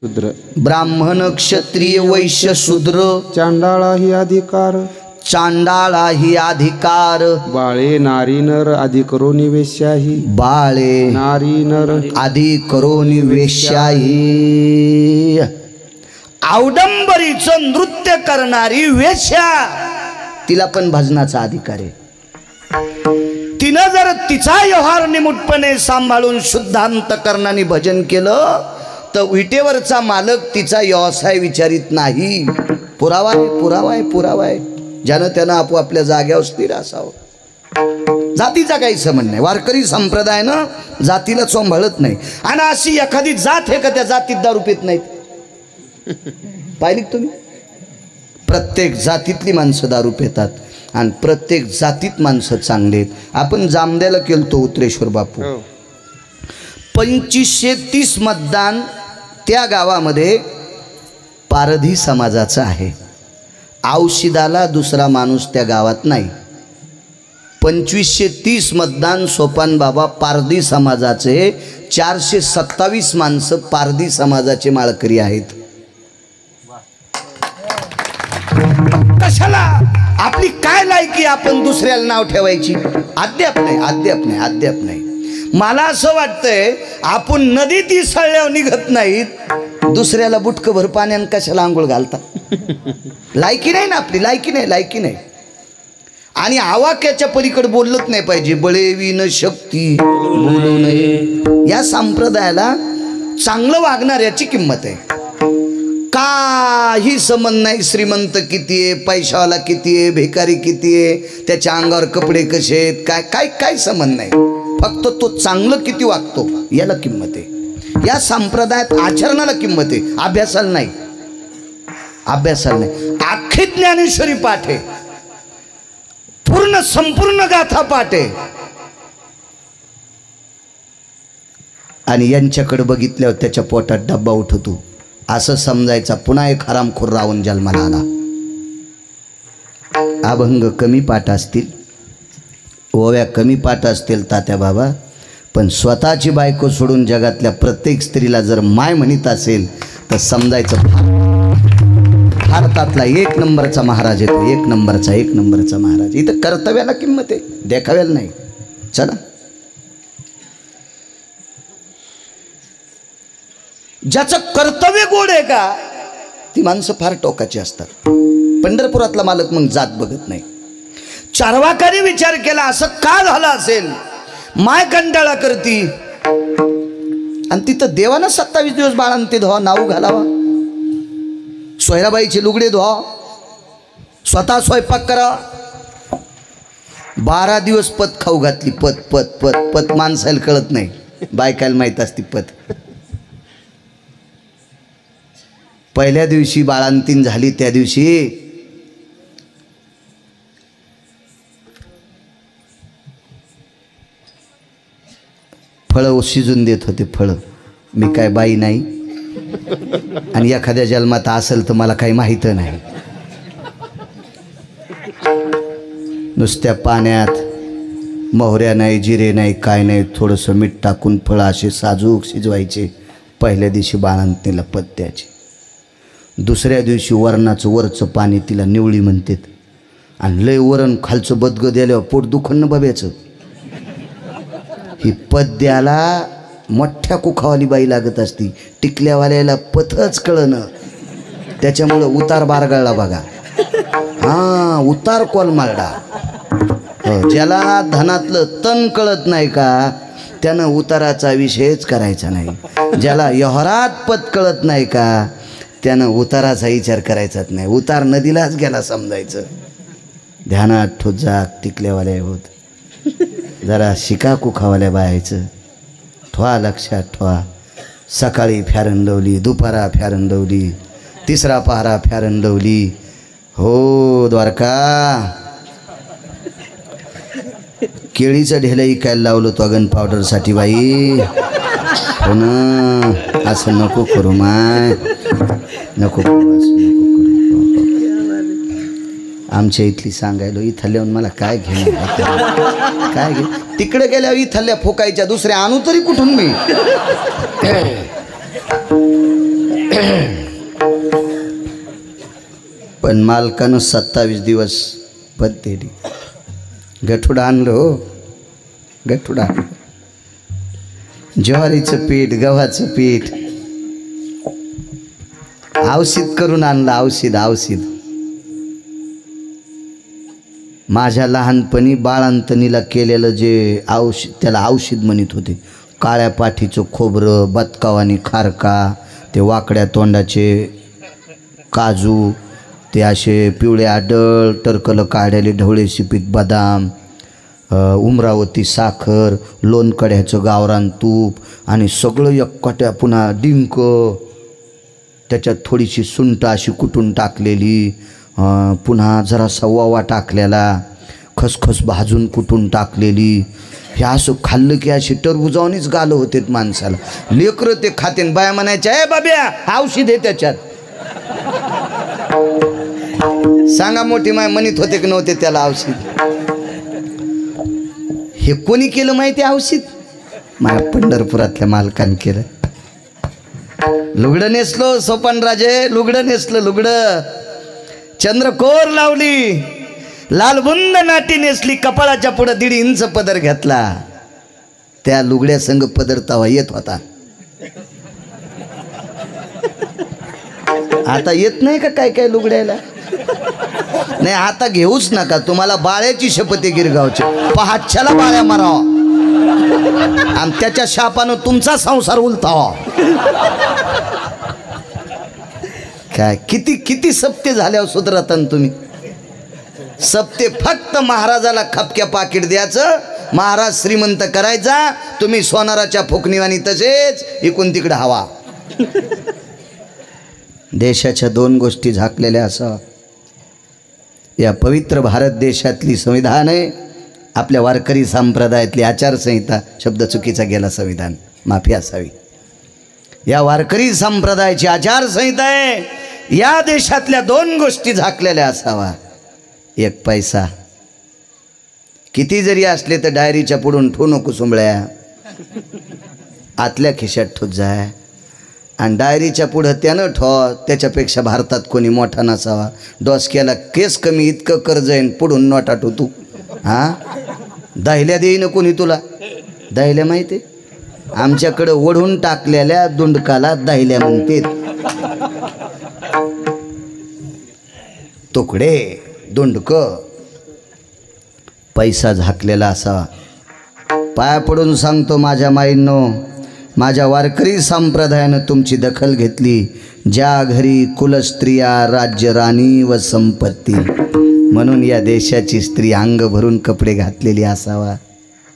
शूद्र ब्राह्मण क्षत्रिय वैश्य शूद्र चांडाळाही अधिकार चांडाळाही अधिकार बाळे नारी नर आदी करोनी वेश्याही बाळे नारी नर आदी करोनी वेश्याही औडंबरीचं नृत्य करणारी वेश्या तिला पण भजनाचा अधिकार आहे. तिनं जर तिचा व्यवहार निमुटपणे सांभाळून शुद्ध अंतकरणाने भजन केलं तर विटेवरचा मालक तिचा व्यवसाय विचारित नाही. पुरावा आहे, पुरावा आहे, पुरावा आहे. ज्यानं त्यानं आपोआपल्या जाग्यावर स्थिर असावं. जातीचा काही संबंध नाही. वारकरी संप्रदायानं जातीला चोंभाळत नाही. आणि अशी एखादी जात आहे का त्या जातीत दारू पित नाहीत? पाहिली तुम्ही? प्रत्येक जातीतली माणसं दारू पितात आणि प्रत्येक जातीत माणसं चांगली आहेत. आपण जामद्याला केलतो उत्रेश्वर बापू. 2530 मतदान त्या गावामध्ये पारधी समाजाचं आहे. औषधाला दुसरा माणूस त्या गावात नाही. 2530 मतदान सोपान बाबा पारधी समाजाचे. 427 माणसं पारधी समाजाचे माळकरी आहेत. कशाला आपली काय लायकी आपण दुसऱ्याला नाव ठेवायची? अद्याप नाही, अद्याप नाही, अद्याप नाही. मला असं वाटतंय आपण नदीत इसळल्यावर निघत नाहीत, दुसऱ्याला बुटकं भर पाण्यानं कशाला आंघोळ घालता? लायकी नाही ना आपली, लायकी नाही, लायकी नाही. आणि आवाक्याच्या पलीकडे बोललंच नाही पाहिजे. बळेवी न शक्ती बोलू नये. या संप्रदायाला चांगलं वागणाऱ्याची किंमत आहे. काही संबंध नाही श्रीमंत किती आहे, पैशावाला किती आहे, भिकारी किती आहे, त्याच्या अंगावर कपडे कसे आहेत, काय काय काय संबंध नाही. फक्त तो चांगलं किती वागतो याला किंमत आहे. या संप्रदायात आचरणाला किंमत आहे, अभ्यासाला नाही. अभ्यासाला नाही. अख्खी ज्ञानेश्वरी पाठ आहे, पूर्ण संपूर्ण गाथा पाठ आहे. आणि यांच्याकडे बघितल्यावर त्याच्या पोटात डब्बा उठतो असं समजायचा. पुन्हा एक हरामखोर रावण जन्माला आला. अभंग कमी पाठ असतील, ओव्या कमी पाठ असतील तात्या बाबा, पण स्वतःची बायको सोडून जगातल्या प्रत्येक स्त्रीला जर माय म्हणत असेल तर समजायचं भारतातला एक नंबरचा महाराज येतो. एक नंबरचा महाराज. इथं कर्तव्याला किंमत आहे, देखाव्याला नाही. चला, ज्याचं कर्तव्य गोड आहे का ती माणसं फार टोकाची असतात. पंढरपुरातला मालक मग जात बघत नाही. चारवाकाने विचार केला असं का झालं असेल, माय कंटाळा करती. आणि तिथं देवानं 27 दिवस बाळांना ते धुवा, नाऊ घालावा, सोयराबाईचे लुगडे धुवा, स्वतः स्वयंपाक करा. 12 दिवस पत खाऊ घातली. पत पत पत पत माणसाला कळत नाही, बायकाला माहीत असते पत. पहिल्या दिवशी बाळांतीन झाली त्या दिवशी फळं शिजून देत होते. फळं, मी काय बाई नाही आणि एखाद्या जन्मात असेल तर मला काही माहीत नाही. नुसत्या पाण्यात मोहऱ्या नाही, जिरे नाही, काय नाही, थोडंसं मीठ टाकून फळं असे साजूक शिजवायचे. पहिल्या दिवशी बाळांतीला पत्त्याचे. दुसऱ्या दिवशी वरणाचं वरचं पाणी तिला निवळी म्हणतात. आणि लय वरण खालचं बदगं द्याल्यावर पोट दुखणं बब्याचं. ही पद द्याला मोठ्या कुखावाली बाई लागत असती. टिकल्यावाल्याला पथच कळणं, त्याच्यामुळं उतार बारगळला बघा. हां, उतार कोलमालडा. ज्याला धनातलं तण कळत नाही का त्यानं उताराचा विषयच करायचा नाही. ज्याला व्यवहारात पद कळत नाही का त्यानं उताराचा विचार करायचाच नाही. उतार नदीलाच गेला समजायचं. ध्यानात ठोत जाग टिकल्यावाल्या होत. जरा शिका कुखावाल्या बायाचं. ठोवा, लक्षात ठोवा. सकाळी फॅरंडवली, दुपारा फॅरंडवली, तिसरा पहारा फॅरंडवली. हो द्वारका, केळीचं ढेलं इकायला लावलं तो अगन पावडरसाठी बाई. हो ना, असं नको करू माय, नको करू, असं नको करू. आमच्या इथली सांगायलो, इथं येऊन मला काय घेणं, काय घे. तिकडे गेल्यावर इथल्या फोकायच्या दुसऱ्या आणू तरी कुठून मी. पण मालकानं 27 दिवस पत्ते गठुड आणलं हो, गठुड आणलं. ज्वारीचं पीठ, गव्हाचं पीठ औषध करून आणलं. औषध माझ्या लहानपणी बाळांतनीला केलेलं जे औषध, त्याला औषध म्हणत होते. काळ्या पाठीचं खोबरं, बदकावानी खारका, ते वाकड्या तोंडाचे काजू, ते असे पिवळे आडळ टरकलं काढलेले ढवळे शिपीत बदाम, उमरावती साखर, लोणकड्याचं गावरान तूप आणि सगळं एकट्या, पुन्हा डिंक, त्याच्यात थोडीशी सुंठ अशी कुटून टाकलेली, पुन्हा जरासा ओवा टाकलेला, खसखस भाजून कुटून टाकलेली. हे असं खाल्लं की अशी टरबुजावणीच गालं होते माणसाला. लेकरं ते खाते, बाया म्हणायच्या ए बाब्या औषध आहे त्याच्यात. सांगा मोठी माय म्हणत होते की नव्हते त्याला औषध. हे कोणी केलं माहिती औषध? माझ्या पंढरपुरातल्या मालकाने केलं. लुगडं नेसलो सोपानराजे, लुगडं नेसलं, लुगडं चंद्रकोर लावली, लालबुंद नाटी नेसली, कपाळाच्या पुढं 1.5 इंच पदर घेतला. त्या लुगड्या संग पदर तवा येत होता. आता येत नाही का काय काय लुगड्याला? नाही, आता घेऊच नका. तुम्हाला बाळ्याची शपथ आहे गिरगावची. पहाटच्याला बाळ्या मारावा आणि त्याच्या शापानं तुमचा संसार उलटावा. काय किती किती सप्ते झाल्यावर सुधरतान तुम्ही? सप्ते फक्त महाराजाला खपक्या पाकिट द्यायचं, महाराज श्रीमंत करायचा, तुम्ही सोनाराच्या फुकणीवानी तसेच इकून तिकडे हवा. देशाच्या 2 गोष्टी झाकलेल्या असावा. या पवित्र भारत देशातली संविधान आहे, आपल्या वारकरी संप्रदायातली आचारसंहिता, शब्द चुकीचा गेला, संविधान माफी असावी. या वारकरी संप्रदायाची आचारसंहिता आहे. या देशातल्या 2 गोष्टी झाकलेल्या असावा. 1 पैसा. किती जरी असले तर डायरीच्या पुढून ठेवू नको सुंबळ्या, आतल्या खिशात ठेवत जाय. आणि डायरीच्या पुढं त्यानं ठेव, त्याच्यापेक्षा भारतात कोणी मोठा नसावा. डोसक्याला केस कमी इतकं कर्ज आहे, पुढून नोटा ठेवतो. हां, दहिल्या देईन कोणी तुला? दहिल्या माहिती? आमच्याकडं ओढून टाकलेल्या दुंडकाला दहिल्या म्हणते. तुकडे दुंडक. पैसा झाकलेला असावा. पाया पडून सांगतो माझ्या माईंनो, माझ्या वारकरी संप्रदायानं तुमची दखल घेतली. ज्या घरी कुलस्त्रिया, राज्य, राणी व संपत्ती, म्हणून या देशाची स्त्री अंग भरून कपडे घातलेली असावा.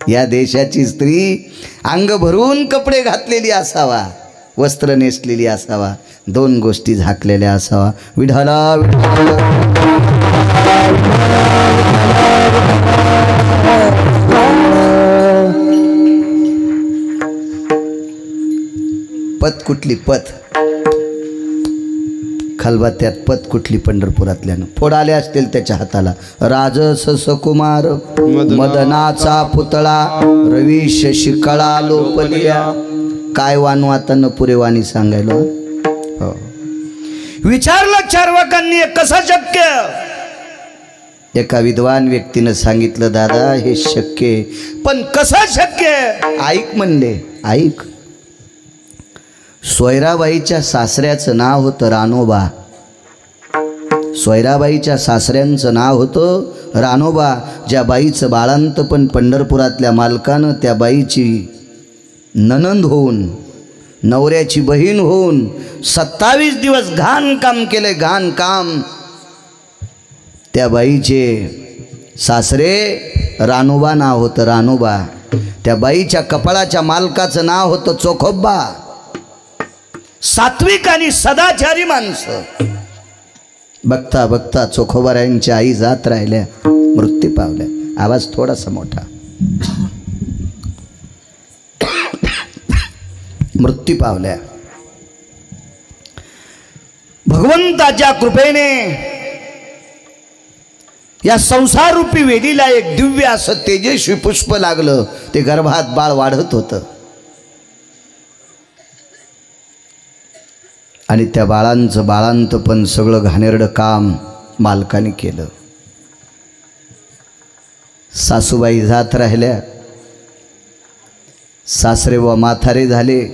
या देशाची स्त्री अंग भरून कपडे घातलेली असावा, वस्त्र नेसलेली असावा, 2 गोष्टी झाकलेल्या असावा. विठाला पत कुठली? पत खलबत्त्यात पत कुठली? पंढरपुरातल्यानं फोड आले असतील त्याच्या हाताला. राजस सकुमार मदनाचा पुतळा, रवी शशिकळा लोपलिया. काय वानवातानं पुरेवाणी सांगायला. हो, विचारलं चार्वाकांनी कसं शक्य? एका विद्वान व्यक्तीनं सांगितलं, दादा हे शक्य, पण कसं शक्य? ऐक म्हणले, ऐक. सोयराबाईच्या सासऱ्याचं नाव होतं रानोबा. सोयराबाईच्या सासऱ्यांचं नाव होतं रानोबा. ज्या बाईचं बाळांत पण पंढरपुरातल्या मालकानं त्या बाईची ननंद होऊन, नवऱ्याची बहीण होऊन 27 दिवस घाण काम केले, घाण काम. त्या बाईचे सासरे रानोबा नाव होतं, रानोबा. त्या बाईच्या कपाळाच्या मालकाचं नाव होतं चोखोबा. सात्विक आणि सदाचारी माणसं. बघता बघता चोखोबारायांच्या आई जात राहिल्या, मृत्यू पावल्या. आवाज थोडासा मोठा. मृत्यू पावल्या. भगवंताच्या कृपेने या संसाररूपी वेदीला एक दिव्य असं तेजस्वी पुष्प लागलं. ते गर्भात बाळ वाढत होतं. आणि त्या बाळांचं बाळांतपण सगळं घाणेरडं काम मालकाने केलं. सासूबाई जात राहिल्या, सासरे व म्हातारे झाले.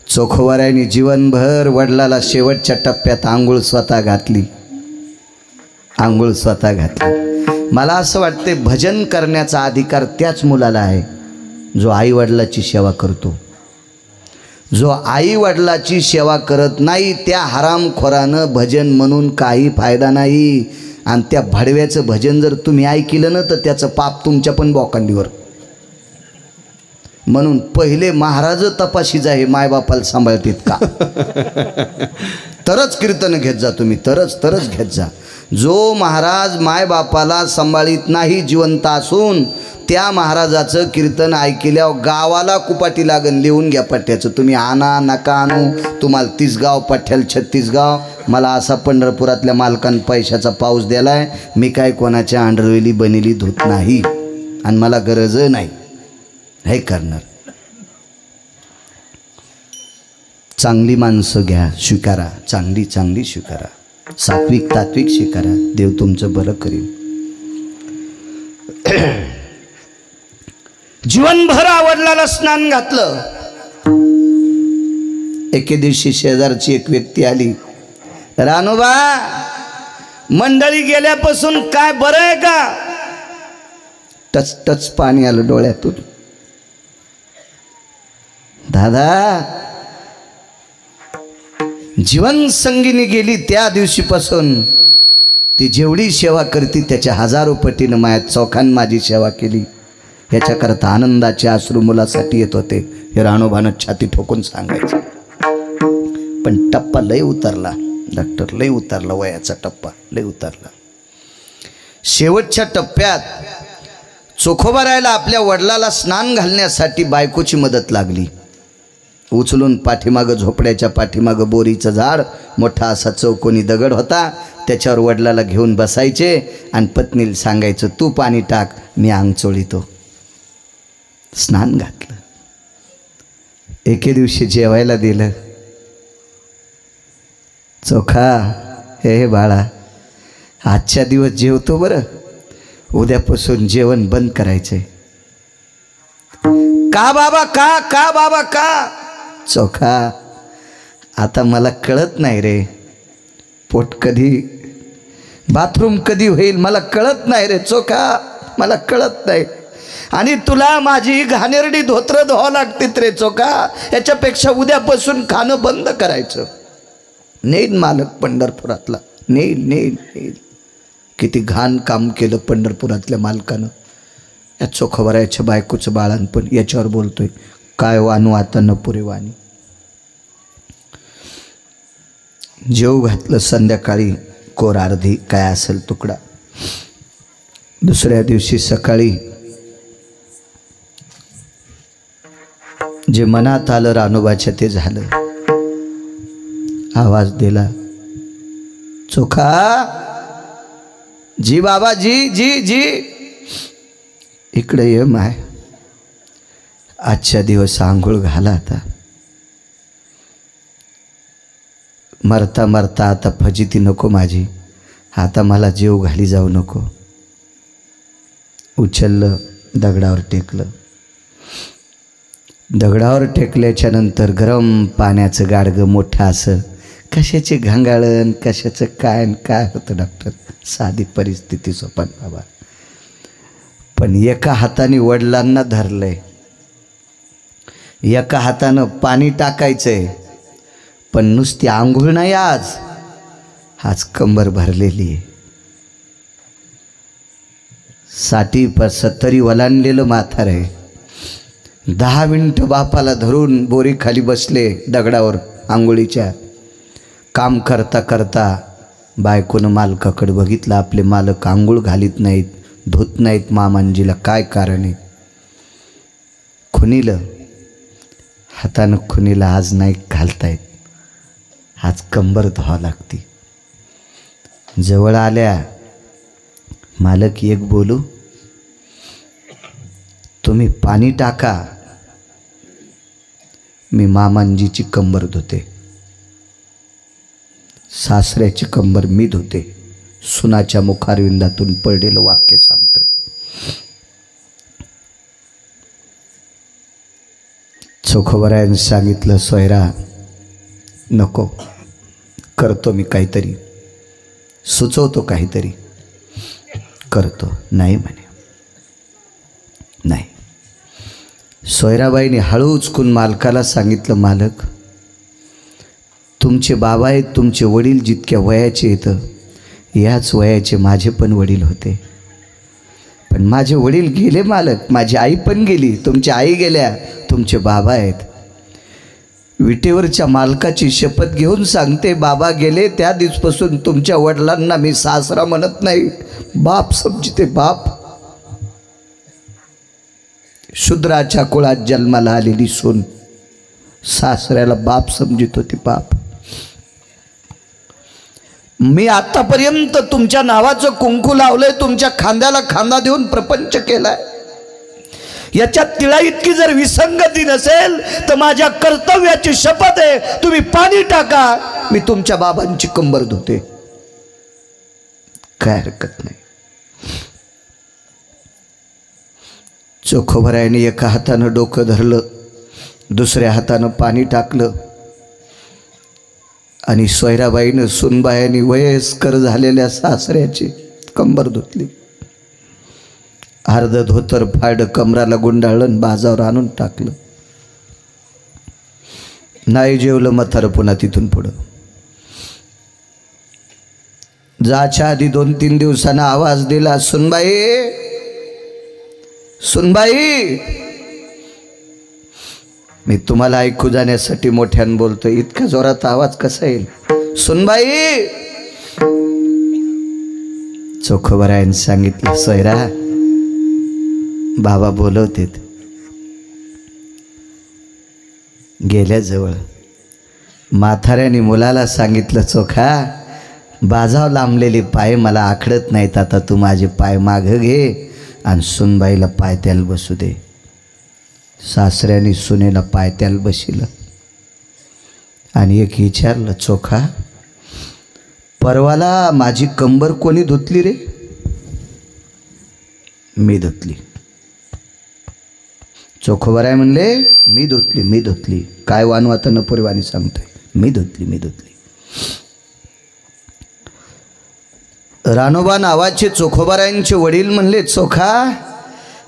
चोखवाऱ्याने जीवनभर वडिलाला शेवटच्या टप्प्यात आंघोळ स्वतः घातली. मला असं वाटते भजन करण्याचा अधिकार त्याच मुलाला आहे जो आई वडिलाची सेवा करतो. जो आई वडिलाची सेवा करत नाही त्या हरामखोरानं भजन म्हणून काही फायदा नाही. आणि त्या भडव्याचं भजन जर तुम्ही ऐकलं ना तर त्याचं पाप तुमच्या पण बोकांडीवर. म्हणून पहिले महाराज तपाशी जा हे मायबापाला सांभाळतील का, तरच कीर्तन घेत जा तुम्ही, तरच घेत जा. जो महाराज मायबापाला सांभाळीत नाही जिवंत असून त्या महाराजाचं कीर्तन ऐकल्यावर गावाला कुपाटी लागन. लिहून घ्या पठ्ठ्याचं, तुम्ही आणा नका आणू, तुम्हाला 30 गाव पठ्ठ्याला 36 गाव. मला असा पंढरपुरातल्या मालकानं पैशाचा पाऊस दिलाय, मी काय कोणाच्या आंडरवेली बनेली धुत नाही आणि मला गरज नाही हे करणार. चांगली माणसं घ्या, स्वीकारा, चांगली स्वीकारा, सात्विक तात्विक स्वीकारा, देव तुमचं बरं करील. जीवनभर आवडलाला स्नान घातलं. एके दिवशी शेजारची एक व्यक्ती आली, रानोबा मंडळी गेल्यापासून काय बरं आहे का? टच पाणी आलं डोळ्यातून. दादा जीवन संगीनी गेली त्या दिवशीपासून ती जेवढी सेवा करती त्याच्या 1000 पटीनं मायात चौखान माझी सेवा केली. याच्याकरता आनंदाचे अश्रू मुलासाठी येत होते. हे राणोबानं छाती ठोकून सांगायचं. पण टप्पा लय उतरला डॉक्टर, लय उतरला, वयाचा टप्पा लय उतरला. शेवटच्या टप्प्यात चोखोबारायला आपल्या वडिलाला स्नान घालण्यासाठी बायकोची मदत लागली. उचलून पाठीमागं, झोपड्याच्या पाठीमागं बोरीचं झाड, मोठा असा चौकोनी दगड होता, त्याच्यावर वडिलाला घेऊन बसायचे आणि पत्नीला सांगायचं तू पाणी टाक, मी अंग चोळीतो. स्नान घातलं. एके दिवशी जेवायला दिलं. चोखा, हे बाळा आजच्या दिवस जेवतो बरं, उद्यापासून जेवण बंद करायचंय. का बाबा, का बाबा, का? चोखा, आता मला कळत नाही रे, पोट कधी, बाथरूम कधी होईल मला कळत नाही रे चोखा, मला कळत नाही. आणि तुला माझी घाणेरडी धोत्र धुवावं लागतात रे चोखा, याच्यापेक्षा उद्यापासून खाणं बंद करायचं. नेईल मालक पंढरपुरातला, नेईल. किती घाण काम केलं पंढरपुरातल्या मालकानं. या चोखोबारायच्या बायकोचं बाळांपण याच्यावर बोलतोय. काय वानू आता नपुरे वाणी. जेव घातलं. संध्याकाळी कोर अर्धी काय असेल तुकडा. दुसऱ्या दिवशी सकाळी जे मनात आलं रानोबाच्या ते झालं. आवाज दिला, चोखा, जी बाबा, जी इकडे ये माय. आजच्या दिवस आंघोळ घाला. आता मरता मरता आता फजिती नको माझी, आता मला जीव घाली जाऊ नको. उचललं, दगडावर टेकलं. दगडावर टेकल्याच्या नंतर गरम पाण्याचं गाडगं मोठं असं, कशाचे घांगाळण, कशाचं काय होतं डॉक्टर, साधी परिस्थिती सोपन बाबा. पण एका हाताने वडिलांना धरलंय, एका हातानं पाणी टाकायचंय, पण नुसती आंघोळ नाही. आज कंबर भरलेली आहे. 60-70 वलांडलेलं म्हातार आहे. 10 मिनिटं बापाला धरून बोरी खाली बसले दगडावर आंघोळीच्या. काम करता करता बायकोनं मालकाकडे बघितलं. आपले मालक आंघोळ घालीत नाहीत, धुत नाहीत. मामांजीला काय कारण आहे? खुनीलं, हातानं खुनीला आज नाही घालतायत, आज कंबर धुवावं लागती. जवळ आल्या, मालक एक बोलू, तुम्ही पाणी टाका, मी मामांजीची कंबर धुते. सासऱ्याची कंबर मी धुते. सुनाच्या मुखारविंदातून पडलेलं वाक्य सांगतोय. चोखोबरायाने सांगितलं, सोयरा नको, करतो मी काहीतरी, सुचवतो काहीतरी करतो. नाही म्हणे, नाही. सोयराबाईने हळू उचकून मालकाला सांगितलं, मालक तुमचे बाबा आहेत, तुमचे वडील जितक्या वयाचे येतं याच वयाचे माझे पण वडील होते, पण माझे वडील गेले मालक, माझी आई पण गेली, तुमची आई गेल्या, तुमचे बाबा आहेत. विटेवरच्या मालकाची शपथ घेऊन सांगते, बाबा गेले त्या दिवसापासून तुमच्या वडिलांना मी सासरा म्हणत नाही, बाप समजते, बाप. शूद्राच्या कुळात जन्माला आलेली सून सासऱ्याला बाप समजित होती, बाप. मी आतापर्यंत तुमच्या नावाचं कुंकू लावलंय, तुमच्या खांद्याला खांदा देऊन प्रपंच केलाय. याच्यात तिळा इतकी जर विसंगती नसेल तर माझ्या कर्तव्याची शपथ आहे, तुम्ही पाणी टाका, मी तुमच्या बाबांची कंबर धुते. काय हरकत नाही. चोखोबरायाने एका हातानं डोकं धरलं, दुसऱ्या हातानं पाणी टाकलं आणि सोयराबाईनं सुनबायांनी वयस्कर झालेल्या सासऱ्याची कंबर धुतली. अर्ध धोतर फाड कमराला गुंडाळलं, बाजावर आणून टाकलं. नाही जेवलं म्हातारं पुन्हा तिथून पुढं. जाच्या आधी 2-3 दिवसांना आवाज दिला, सुनबाई, सुनबाई. मी तुम्हाला ऐकू जाण्यासाठी मोठ्यानं बोलतोय, इतका जोरात आवाज कसा येईल? सुनबाई. चोखोबरायाने सांगितलं, सोयरा बाबा बोलवतेत. गेल्याजवळ म्हाताऱ्याने मुलाला सांगितलं, चोखा बाजाव लांबलेले पाय मला आखडत नाहीत, आता तू माझे पाय मागं घे आणि सुनबाईला पायत्याला बसू दे. सासऱ्याने सुनेला पायत्याला बसिलं आणि एक विचारलं, चोखा परवाला माझी कंबर कोणी धुतली रे? मी धुतली. चोखोबराय म्हणले, मी धुतली, मी धुतली. काय वानवाता नपुरेवाणी सांगतोय, मी धुतली, मी धुतली. रानोबा नावाचे चोखोबरायांचे वडील म्हणले, चोखा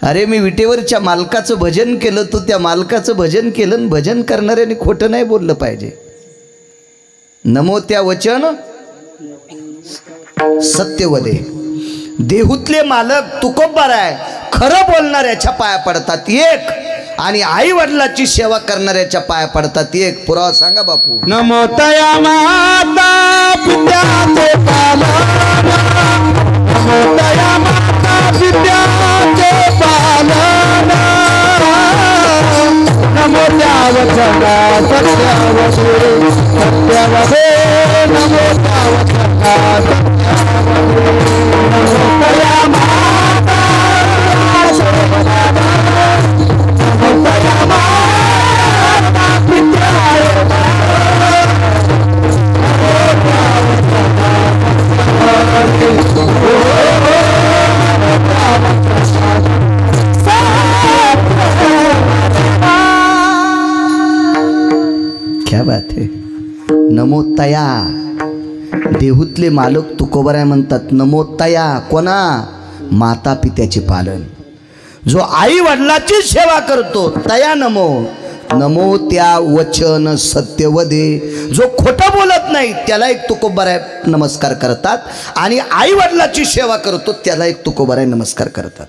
अरे मी विटेवरच्या मालकाचं भजन केलं, तू त्या मालकाचं भजन केलं, भजन करणाऱ्याने खोटं नाही बोललं पाहिजे. नमो त्या वचन सत्यवदे. देहूतले मालक तुकोबराय खरं बोलणाऱ्याच्या पाया पडतात एक, आणि आई वडिलाची सेवा करणाऱ्याच्या पाया पडतात एक. पुरावा सांगा बापू. नमो तया माता पित्याचे पालन, नमो तया माता पित्याचे पालन, नमो त्या वचना सत्यवदे, सत्यवदे, नमो त्या वचना सत्यवदे, नमो तया माता क्या बात है. नमो तया. देहूतले मालक तुकोबराय म्हणतात, नमो तया. कोणा? माता पित्याचे पालन. जो आई वडिलाची सेवा करतो तया नमो. नमो त्या वचन सत्यवदे. जो खोटं बोलत नाही त्याला एक तुकोबराय नमस्कार करतात, आणि आई वडिलाची सेवा करतो त्याला एक तुकोबराय नमस्कार करतात.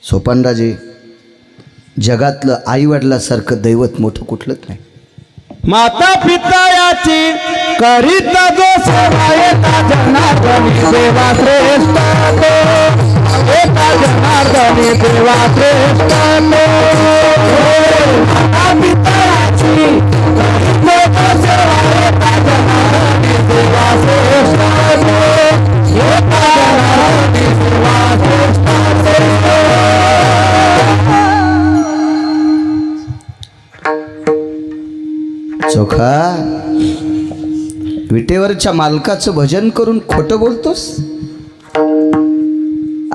सोपानराजे, जगातलं आई वडिलासारखं दैवत मोठं कुठलंच नाही. माता पिता याची करीत जो सेवा, एका जनार्दनी सेवा श्रेष्ठ तो, एका जनार्दनी सेवा श्रेष्ठ तो. माता पिता याची करीत जो सेवा, एका जनार्दनी सेवा श्रेष्ठ तो, एका जनार्दनी सेवा श्रेष्ठ तो. चोखा, विटेवरच्या मालकाचं भजन करून खोटं बोलतोस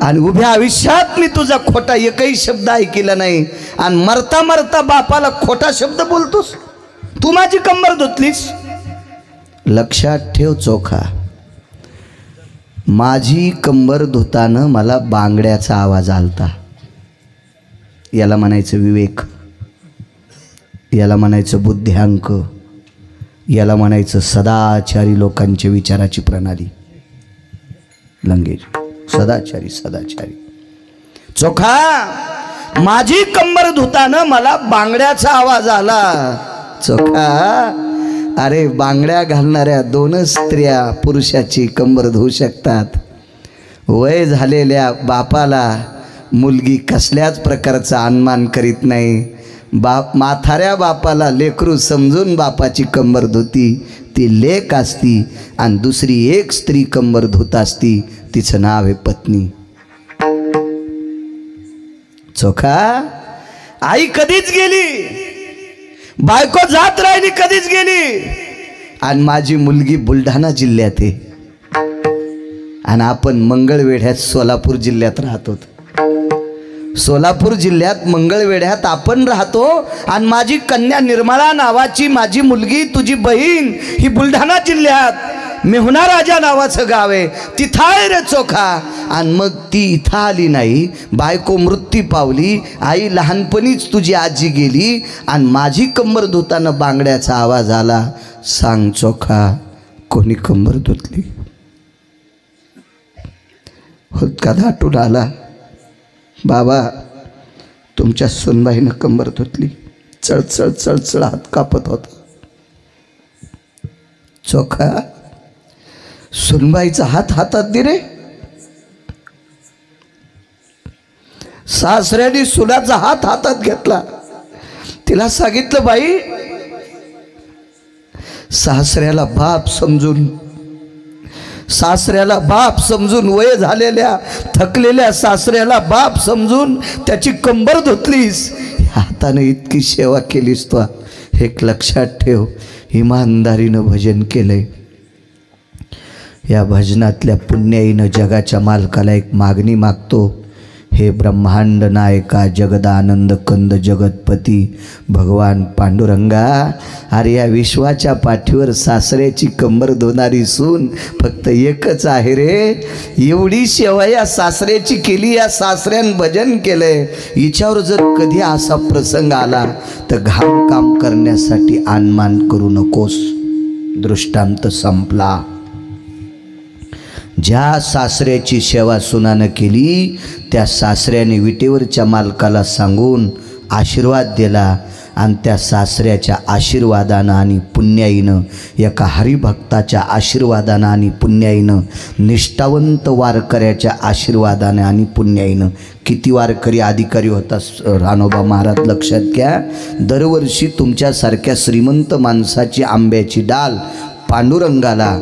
आणि उभ्या आयुष्यात मी तुझा खोटा एकही शब्द ऐकला नाही आणि मरता मरता बापाला खोटा शब्द बोलतोस. तू माझी कंबर धुतलीस. लक्षात ठेव चोखा, माझी कंबर धुताना मला बांगड्याचा आवाज आलता. याला म्हणायचं विवेक, याला म्हणायचं बुद्ध्यांक, याला म्हणायचं सदाचारी लोकांच्या विचाराची प्रणाली. लंगेज सदाचारी सदाचारी. चोखा, माझी कंबर धुताना मला बांगड्याचा आवाज आला. चोखा, अरे बांगड्या घालणाऱ्या दोनच स्त्रिया पुरुषाची कंबर धुवू शकतात. वय झालेल्या बापाला मुलगी कसल्याच प्रकारचा अनमान करीत नाही. म्हाताऱ्या बापाला लेकरू समजून बापाची कंबर धुती, ती लेक असती. आणि दुसरी एक स्त्री कंबर धुत असती, तिचं नाव आहे पत्नी. चोखा, आई कधीच गेली, बायको जात राहिली, कधीच गेली. आणि माझी मुलगी बुलढाणा जिल्ह्यात आहे आणि आपण मंगळवेढ्यात सोलापूर जिल्ह्यात राहतो. सोलापूर जिल्ह्यात मंगळवेढ्यात आपण राहतो आणि माझी कन्या निर्मळा नावाची माझी मुलगी, तुझी बहीण, ही बुलढाणा जिल्ह्यात मेहुणा राजा नावाचं गाव आहे, तिथं आहे रे चोखा. आणि मग ती इथं आली नाही, बायको मृत्यू पावली, आई लहानपणीच तुझी आजी गेली आणि माझी कंबर धुताना बांगड्याचा आवाज आला. सांग चोखा, कोणी कंबर धुतली? हुदका दाटून आला, बाबा तुमच्या सुनबाईनं कंबर धुतली. चळचळ चळचळ हात कापत होता. चोखा, सुनबाईचा हात हातात दे रे. सासऱ्याने सुनाचा हात हातात घेतला. तिला सांगितलं, बाई सासऱ्याला बाप समजून, सासऱ्याला बाप समजून, वय झालेल्या थकलेल्या सासऱ्याला बाप समजून त्याची कंबर धुतलीस. हाताने इतकी सेवा केलीस तू. एक लक्षात ठेव, इमानदारीनं भजन केलंय. या भजनातल्या पुण्याईनं जगाच्या मालकाला एक मागणी मागतो. हे ब्रह्मांड नायका जगदानंद कंद जगतपती भगवान पांडुरंगा, अरे या विश्वाच्या पाठीवर सासऱ्याची कंबर धुणारी सून फक्त एकच आहे रे. एवढी सेवा या सासऱ्याची केली, या सासऱ्यानं भजन केलंय. हिच्यावर जर कधी असा प्रसंग आला तर घाम काम करण्यासाठी आनमान करू नकोस. दृष्टांत संपला. ज्या सासऱ्याची सेवा सुनानं केली त्या सासऱ्याने विटेवरच्या मालकाला सांगून आशीर्वाद दिला आणि त्या सासऱ्याच्या आशीर्वादानं आणि पुण्याईनं, एका हरिभक्ताच्या आशीर्वादानं आणि पुण्याईनं, निष्ठावंत वारकऱ्याच्या आशीर्वादानं आणि पुण्याईनं, किती वारकरी अधिकारी होता रानोबा महाराज लक्षात घ्या. दरवर्षी तुमच्यासारख्या श्रीमंत माणसाची आंब्याची डाल पांडुरंगाला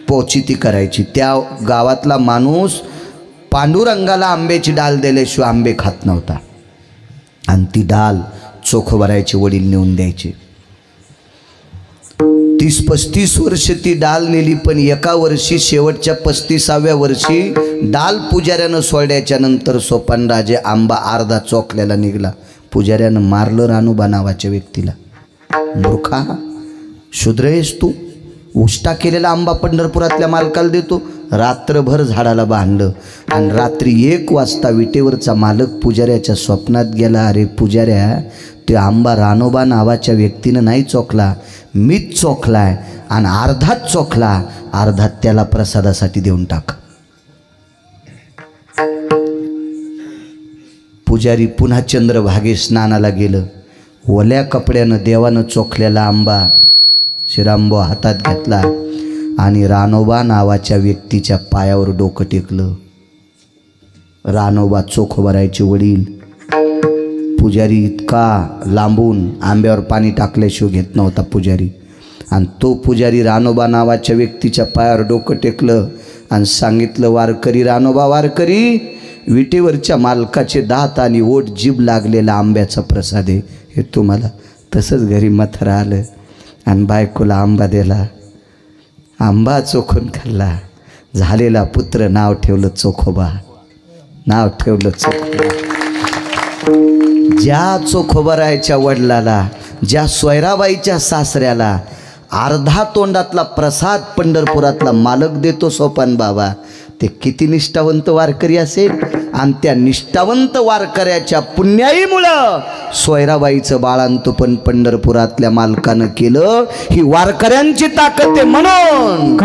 पोचिती करायची. त्या गावातला माणूस पांडुरंगाला आंब्याची डाल दिल्याशिवाय आंबे खात नव्हता आणि ती डाल चोखोबारायचे वडील नेऊन द्यायचे. 30-35 वर्ष ती डाल नेली, पण एका वर्षी शेवटच्या 35व्या वर्षी डाल पुजाऱ्यानं सोडल्याच्या नंतर सोपानराजे आंबा अर्धा चोखल्याला निघला. पुजाऱ्यानं मारलं रानोबा नावाच्या व्यक्तीला. मूर्खा, शूद्र आहेस तू, उष्टा केलेला आंबा पंढरपुरातल्या मालकाला देतो. रात्रभर झाडाला बांधलं आणि रात्री 1 वाजता विटेवरचा मालक पुजाऱ्याच्या स्वप्नात गेला. अरे पुजाऱ्या, ते आंबा रानोबा नावाच्या व्यक्तीनं नाही चोखला, मीच चोखलाय आणि अर्धाच चोखला, अर्धात त्याला प्रसादासाठी देऊन टाक. पुजारी पुन्हा चंद्रभागे स्नानाला गेलं. ओल्या कपड्यानं देवानं चोखलेला आंबा शिरांबो हातात घेतला आणि रानोबा नावाच्या व्यक्तीच्या पायावर डोकं टेकलं. रानोबा चोखोबारायचे वडील. पुजारी इतका लांबून आंब्यावर पाणी टाकल्याशिवाय घेत नव्हता पुजारी. आणि तो पुजारी रानोबा नावाच्या व्यक्तीच्या पायावर डोकं टेकलं आणि सांगितलं, वारकरी रानोबा वारकरी, विटेवरच्या मालकाचे दात आणि ओठ जीभ लागलेला आंब्याचा प्रसाद आहे, हे तुम्हाला. तसंच घरी मथरा आलं. आणि बायकोला आंबा दिला. आंबा चोखून खाल्ला. झालेला पुत्र नाव ठेवलं चोखोबा. नाव ठेवलं चोखोबा. ज्या चोखोबारायच्या वडिलाला, ज्या सोयराबाईच्या सासऱ्याला अर्धा तोंडातला प्रसाद पंढरपुरातला मालक देतो सोपान बाबा, ते किती निष्ठावंत वारकरी असेल. आणि त्या निष्ठावंत वारकऱ्याच्या पुण्याईमुळं सोयराबाईचं बाळांतोपण पंढरपुरातल्या मालकानं केलं. ही वारकऱ्यांची ताकद आहे. म्हणून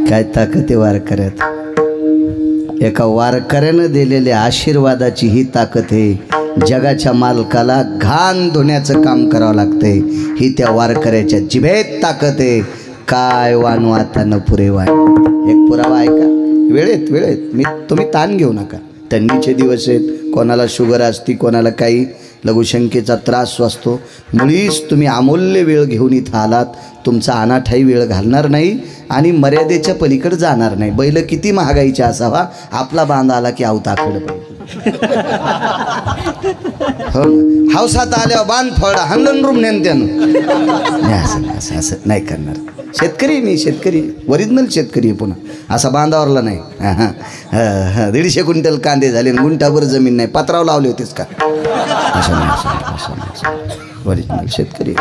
काय ताकद आहे वारकऱ्यात. एका वारकऱ्यानं दिलेल्या आशीर्वादाची ही ताकद आहे. जगाच्या मालकाला घाण धुण्याचं काम करावं लागतंय. ही त्या वारकऱ्याच्या जिभेत ताकद आहे. काय वानू आता न पुरे वाण. एक पुरावा ऐका. वेळेत तुम्ही ताण घेऊ नका. थंडीचे दिवस आहेत. कोणाला शुगर असती, कोणाला काही लघुशंकेचा त्रास असतो. मुळीच तुम्ही अमूल्य वेळ घेऊन इथं आलात. तुमचा अनाठाई वेळ घालणार नाही आणि मर्यादेच्या पलीकडे जाणार नाही. बैल किती महागाईचा असावा, आपला बांध आला की अवताकडे पाहिजे. हो, हौसात आल्यावर बांध फळा हंगन रूम नेन त्यानं. असं नाही करणार. शेतकरी मी, शेतकरी ओरिजिनल शेतकरी आहे. पुन्हा असा बांधावरला नाही. 150 क्विंटल कांदे झाले, गुंठाभर जमीन नाही, पत्राव लावले होतेच का? असं नाही. ओरिजिनल शेतकरी.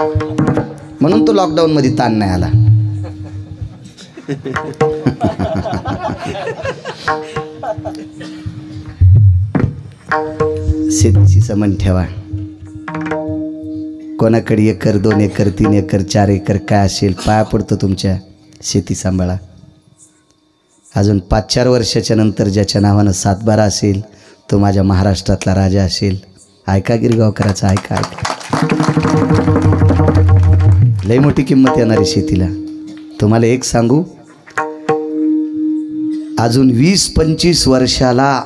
म्हणून तो लॉकडाऊनमध्ये ताण नाही आला. शेतीची समन ठेवा. कोणाकडे 1 एकर 2 एकर 3 एकर 4 एकर काय असेल पाया पडतो तुमच्या, शेती सांभाळा. अजून 5-4 वर्षाच्या नंतर ज्याच्या नावानं 7-12 असेल तो माझ्या महाराष्ट्रातला राजा असेल. ऐका गिरगावकराचा, ऐका लई मोठी किंमत येणारी शेतीला. तुम्हाला एक सांगू, अजून 20-25 वर्षाला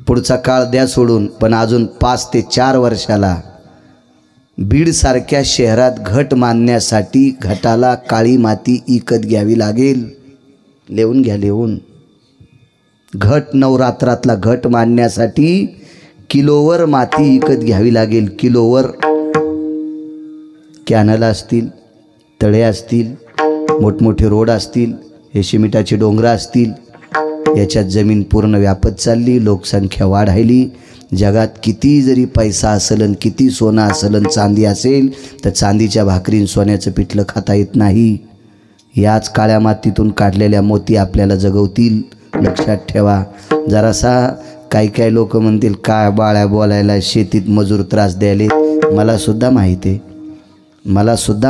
पुढचा काळ द्या सोडून, पण अजून 5 ते 4 वर्षाला बीडसारख्या शहरात घट मानण्यासाठी घटाला काळी माती विकत घ्यावी लागेल. लिहून घ्या, लिहून. घट नवरात्रातला घट मानण्यासाठी किलोवर माती विकत घ्यावी लागेल. किलोवर. कॅनल असतील, तळे असतील, मोठमोठे रोड असतील, हे सिमेंटाचे डोंगर असतील, याच्यात जमीन पूर्ण व्यापत चालली, लोकसंख्या वाढायली. जगात किती जरी पैसा असेल, किती सोनं असेल, चांदी असेल, तर चांदीच्या भाकरीन सोन्याचं पिठलं खाता येत नाही. याच काळ्या मातीतून काढलेल्या मोती आपल्याला जगवतील. लक्षात ठेवा. जरासा काही लोक म्हणतील काय बाळ्या बोलायला, शेतीत मजूर त्रास द्यायले. मला सुद्धा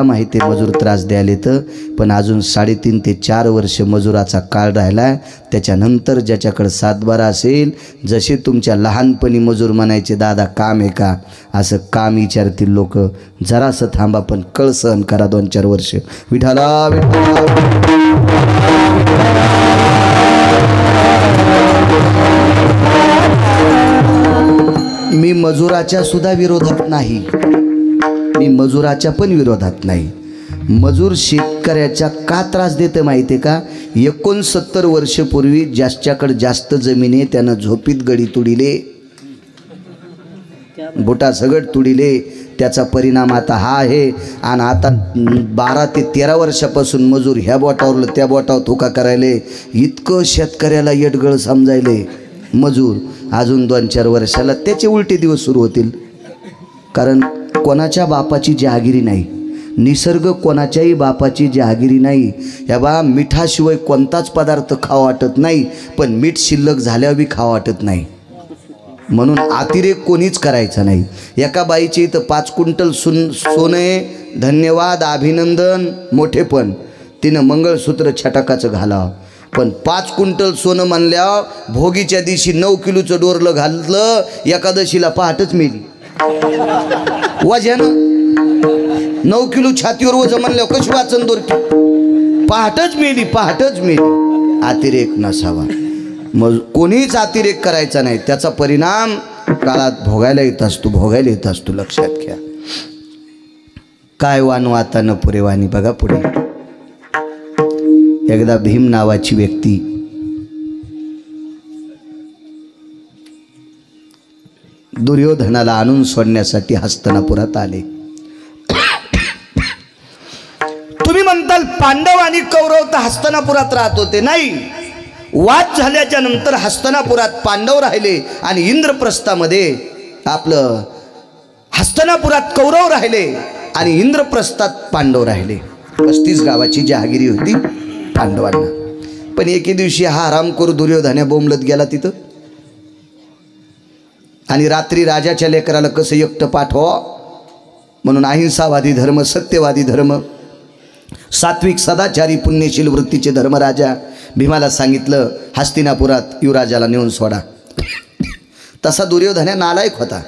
माहिती आहे मजूर त्रास द्यायले तर, पण अजून 3.5 ते 4 वर्ष मजुराचा काळ राहिला. त्याच्यानंतर ज्याच्याकडे 7-12 असेल, जसे तुमच्या लहानपणी मजूर म्हणायचे दादा काम आहे का, असं काम विचारतील लोक. जरासं थांबा, पण कळ सहन करा 2-4 वर्ष. विठाला मी मजुराच्या सुद्धा विरोधात नाही, मी मजुराच्या पण विरोधात नाही. मजूर शेतकऱ्याच्या का त्रास देतं माहिती आहे का? 69 वर्षपूर्वी ज्याच्याकडे जास्त जमीन आहे त्यानं झोपीत गडी तुडिले, बोटा सगट तुडिले. त्याचा परिणाम आता हा आहे. आणि आता 12 ते 13 वर्षापासून मजूर ह्या बोटावर त्या बोटावर थुका करायले. इतकं शेतकऱ्याला येडगळ समजायले मजूर. अजून 2-4 वर्षाला त्याचे उलटे दिवस सुरू होतील. कारण कोणाच्या बापाची जहागिरी नाही, निसर्ग कोणाच्याही बापाची जहागिरी नाही. या बा मिठाशिवाय कोणताच पदार्थ खावा वाटत नाही, पण मीठ शिल्लक झाल्यावर बी खावा वाटत नाही. म्हणून अतिरेक कोणीच करायचा नाही. एका बाईची इथं 5 क्विंटल सोने, धन्यवाद, अभिनंदन, मोठेपण. तिनं मंगळसूत्र छटाकाचं घालावं, पण 5 क्विंटल सोनं म्हणल्यावर भोगीच्या दिवशी 9 किलोचं डोरलं घातलं, एकादशीला पहाटच मेली. वजन 9 किलो छातीवर वजन म्हणल्यावर कशी वाचन दोरकी, पहाटच मेली. अतिरेक नसावा. मग कोणीच अतिरेक करायचा नाही. त्याचा परिणाम काळात भोगायला येत असतो. लक्षात घ्या. काय वान वाता न पुरे वाणी. बघा पुढे. एकदा भीम नावाची व्यक्ती दुर्योधनाला आणून सोडण्यासाठी हस्तिनापुरात आले. तुम्ही म्हणताल पांडव आणि कौरव तर हस्तिनापुरात राहत होते. नाही, वाद झाल्याच्या नंतर हस्तिनापुरात पांडव राहिले आणि इंद्रप्रस्थामध्ये आपलं हस्तिनापुरात कौरव राहिले आणि इंद्रप्रस्थात पांडव राहिले. 35 गावाची जहागिरी होती पांडवांना. पण एके दिवशी हा हरामखोर दुर्योधन बोंबलत गेला तिथं. आणि रात्री राजाच्या लेकराला कसं एकटं पाठवा म्हणून अहिंसावादी धर्म, सत्यवादी धर्म, सात्विक सदाचारी पुण्यशील वृत्तीचे धर्मराजा भीमाला सांगितलं हस्तिनापुरात युवराजाला नेऊन सोडा. तसा दुर्योधन नालायक होता.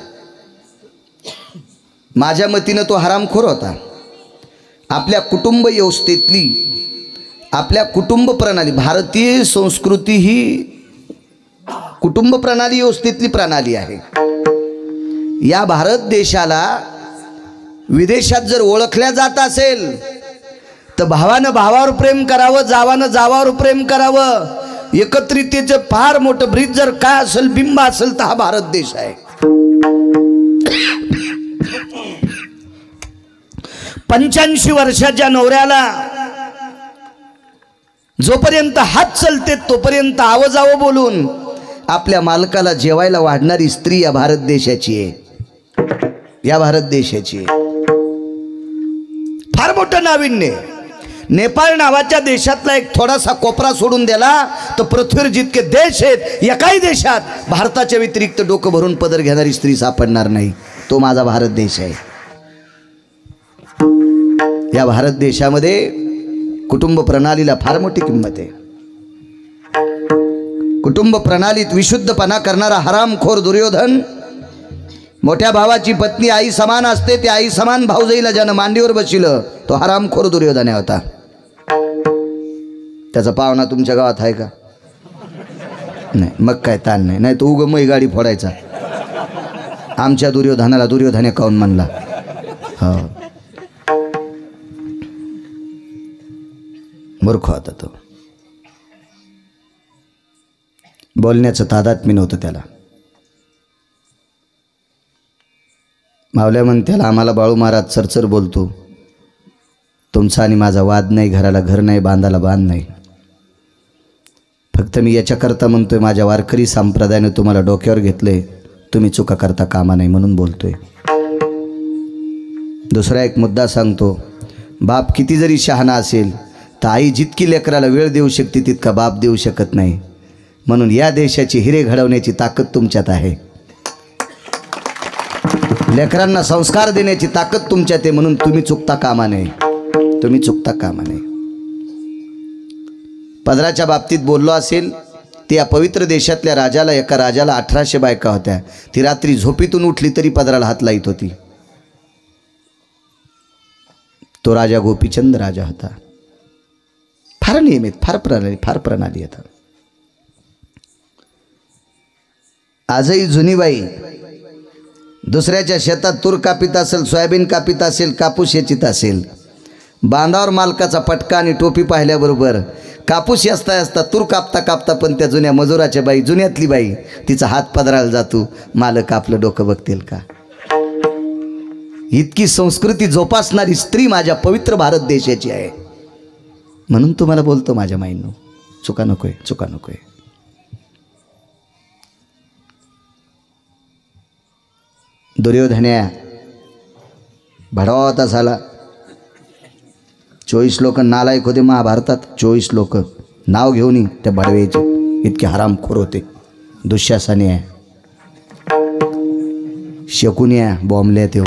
माझ्या मतीनं तो हरामखोर होता. आपल्या कुटुंब व्यवस्थेतली, आपल्या कुटुंब प्रणाली, भारतीय संस्कृती ही कुटुंब प्रणाली व्यवस्थेतली प्रणाली आहे. या भारत देशाला विदेशात जर ओळखल्या जात असेल तर भावानं भावावर प्रेम करावं, जावानं जावावर प्रेम करावं. एकत्रितेचं फार मोठं ब्रीज जर काय असेल, बिंब असेल तर हा भारत देश आहे. 85 वर्षाच्या नवऱ्याला जोपर्यंत हात चलते तोपर्यंत आवजावं बोलून आपल्या मालकाला जेवायला वाढणारी स्त्री या भारत देशाची आहे. या भारत देशाची फार मोठं नाविन्य. नेपाळ नावाच्या देशातला एक थोडासा कोपरा सोडून दिला तर पृथ्वीवर जितके देश आहेत एकाही देशात भारताच्या व्यतिरिक्त डोकं भरून पदर घेणारी स्त्री सापडणार नाही. तो माझा भारत देश आहे. या भारत देशामध्ये कुटुंब प्रणालीला फार मोठी किंमत आहे. कुटुंब प्रणालीत विशुद्धपणा करणारा हरामखोर दुर्योधन मोठ्या भावाची पत्नी आई समान असते, त्या आई समान भाऊजाईला ज्यानं मांडीवर बसविलं तो हरामखोर दुर्योधन होता. त्याचा पाहुणा तुमच्या गावात आहे का? नाही. मग काय ताण नाही. नाही तो उगम गाडी फोडायचा. आमच्या दुर्योधनाला दुर्योधने काऊन म्हणला. हो मूर्ख होता तो. बोलण्याचं तादात्म्य नव्हतं त्याला. मावल्या म्हणत्याला आम्हाला बाळू महाराज चरचर बोलतो. तुमचा आणि माझा वाद नाही, घराला घर नाही, बांधाला बांध नाही. फक्त मी याच्याकरता म्हणतोय माझ्या वारकरी संप्रदायाने तुम्हाला डोक्यावर घेतलंय, तुम्ही चुका करता कामा नाही म्हणून बोलतोय. दुसरा एक मुद्दा सांगतो. बाप किती जरी शहाणा असेल तर आई जितकी लेकराला वेळ देऊ शकते तितका बाप देऊ शकत नाही. म्हणून या देशाची हिरे घडवण्याची ताकद तुमच्यात आहे. लेकरांना संस्कार देण्याची ताकद तुमच्यात आहे. म्हणून तुम्ही चुकता कामा नये. तुम्ही चुकता कामा नये. पदराच्या बाबतीत बोललो असेल ती या पवित्र देशातल्या राजाला, एका राजाला 1800 बायका होत्या. ती रात्री झोपेतून उठली तरी पदराला हात लाईत होती. तो राजा गोपीचंद राजा होता. फार नियमित, फार प्रणाली येतात. आजही जुनी बाई दुसऱ्याच्या शेतात तूर कापित असेल, सोयाबीन कापित असेल, कापूस येचित असेल, बांधावर मालकाचा पटका आणि टोपी पाहिल्याबरोबर कापूस असता असता तूर कापता कापता पण त्या जुन्या मजुराच्या बाई, जुन्यातली बाई तिचा हात पदराला जातो. मालक आपलं डोकं बघतील का? इतकी संस्कृती जोपासणारी स्त्री माझ्या पवित्र भारत देशाची आहे. म्हणून तुम्हाला बोलतो माझ्या माईंनो, चुका नकोय, चुका नकोय. दुर्योधन्या भडवाता झाला. 24 लोक नालायक होते महाभारतात. 24 लोक नाव घेऊन त्या भडव्याचे इतके हरामखोर होते. दुःशासनी आहे, शकुनी आहे, बॉम्बले ते.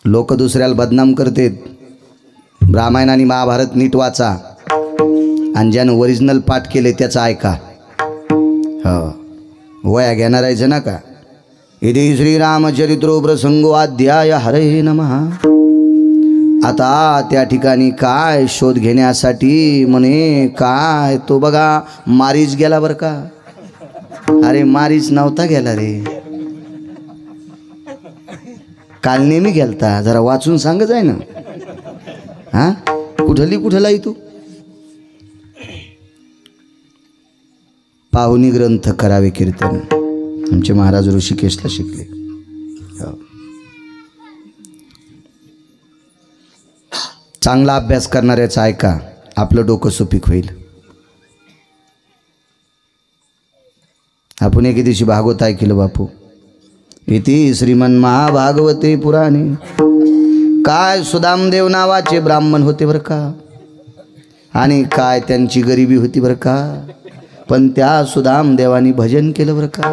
लोक दुसऱ्याला बदनाम करतात. रामायण आणि महाभारत नीट वाचा आणि ज्यानं ओरिजिनल पाठ केले त्याचं ऐका. हो वया घेणार आहे ना का? इति श्रीरामचरित्रो प्रसंगो अध्याय हरे नमः. आता त्या ठिकाणी काय शोध घेण्यासाठी म्हणे काय तो बघा मारीच गेला बरं का. अरे मारीच नव्हता गेला रे, काल नेहमी गेलता. जरा वाचून सांगत आहे ना. हा कुठला तू? पाहुणी ग्रंथ करावे कीर्तन आमचे महाराज ऋषिकेशला शिकले. चांगला अभ्यास करणाऱ्याचा ऐका, आपलं डोकं सुपीक होईल. आपण एके दिवशी भागवत ऐकलं बापू. इति श्रीमन महाभागवते पुराणे. काय सुदामदेव नावाचे ब्राह्मण होते बरं का, आणि काय त्यांची गरिबी होती बरं का. पण त्या सुदामदेवानी भजन केलं बरं का,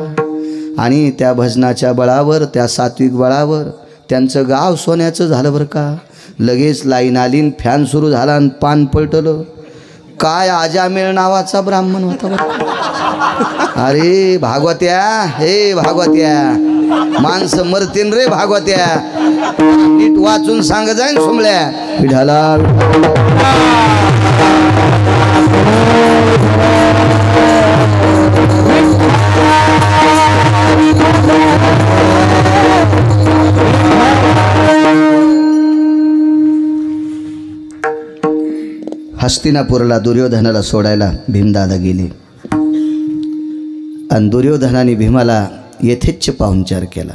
आणि त्या भजनाच्या बळावर, त्या सात्विक बळावर त्यांचं गाव सोन्याचं झालं बरं का. लगेच लाईन आलीन, फॅन सुरू झाला आणि पान पलटलं. काय आजामेळ नावाचा ब्राह्मण होता बरं का. अरे भागवत्या, हे भागवत्या, माणसं मरतीन रे भागवत्या. नीट वाचून सांग जाईन सुमल्या. विठाला हस्तिनापूरला दुर्योधनाला सोडायला भीमदादा गेले आणि दुर्योधनाने भीमाला यथेच्छ पाहुणचार केला.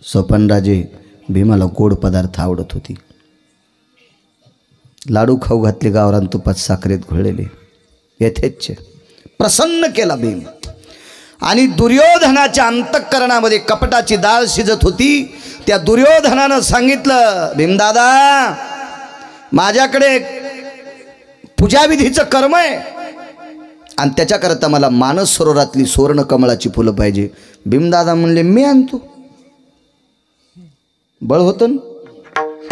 सोपनराजे भीमाला गोड पदार्थ आवडत होती. लाडू खाऊ घातले, गावरान तुपात साखरेत घोळलेले, यथेच्छ प्रसन्न केला भीम. आणि दुर्योधनाच्या अंतःकरणामध्ये कपटाची डाळ शिजत होती. त्या दुर्योधनानं सांगितलं, भीमदादा माझ्याकडे पूजाविधीचं कर्म आहे आणि त्याच्याकरता मला मानस सरोवरातली सुवर्ण कमळाची फुलं पाहिजे. भीमदादा म्हणले मी आणतो. बळ होतं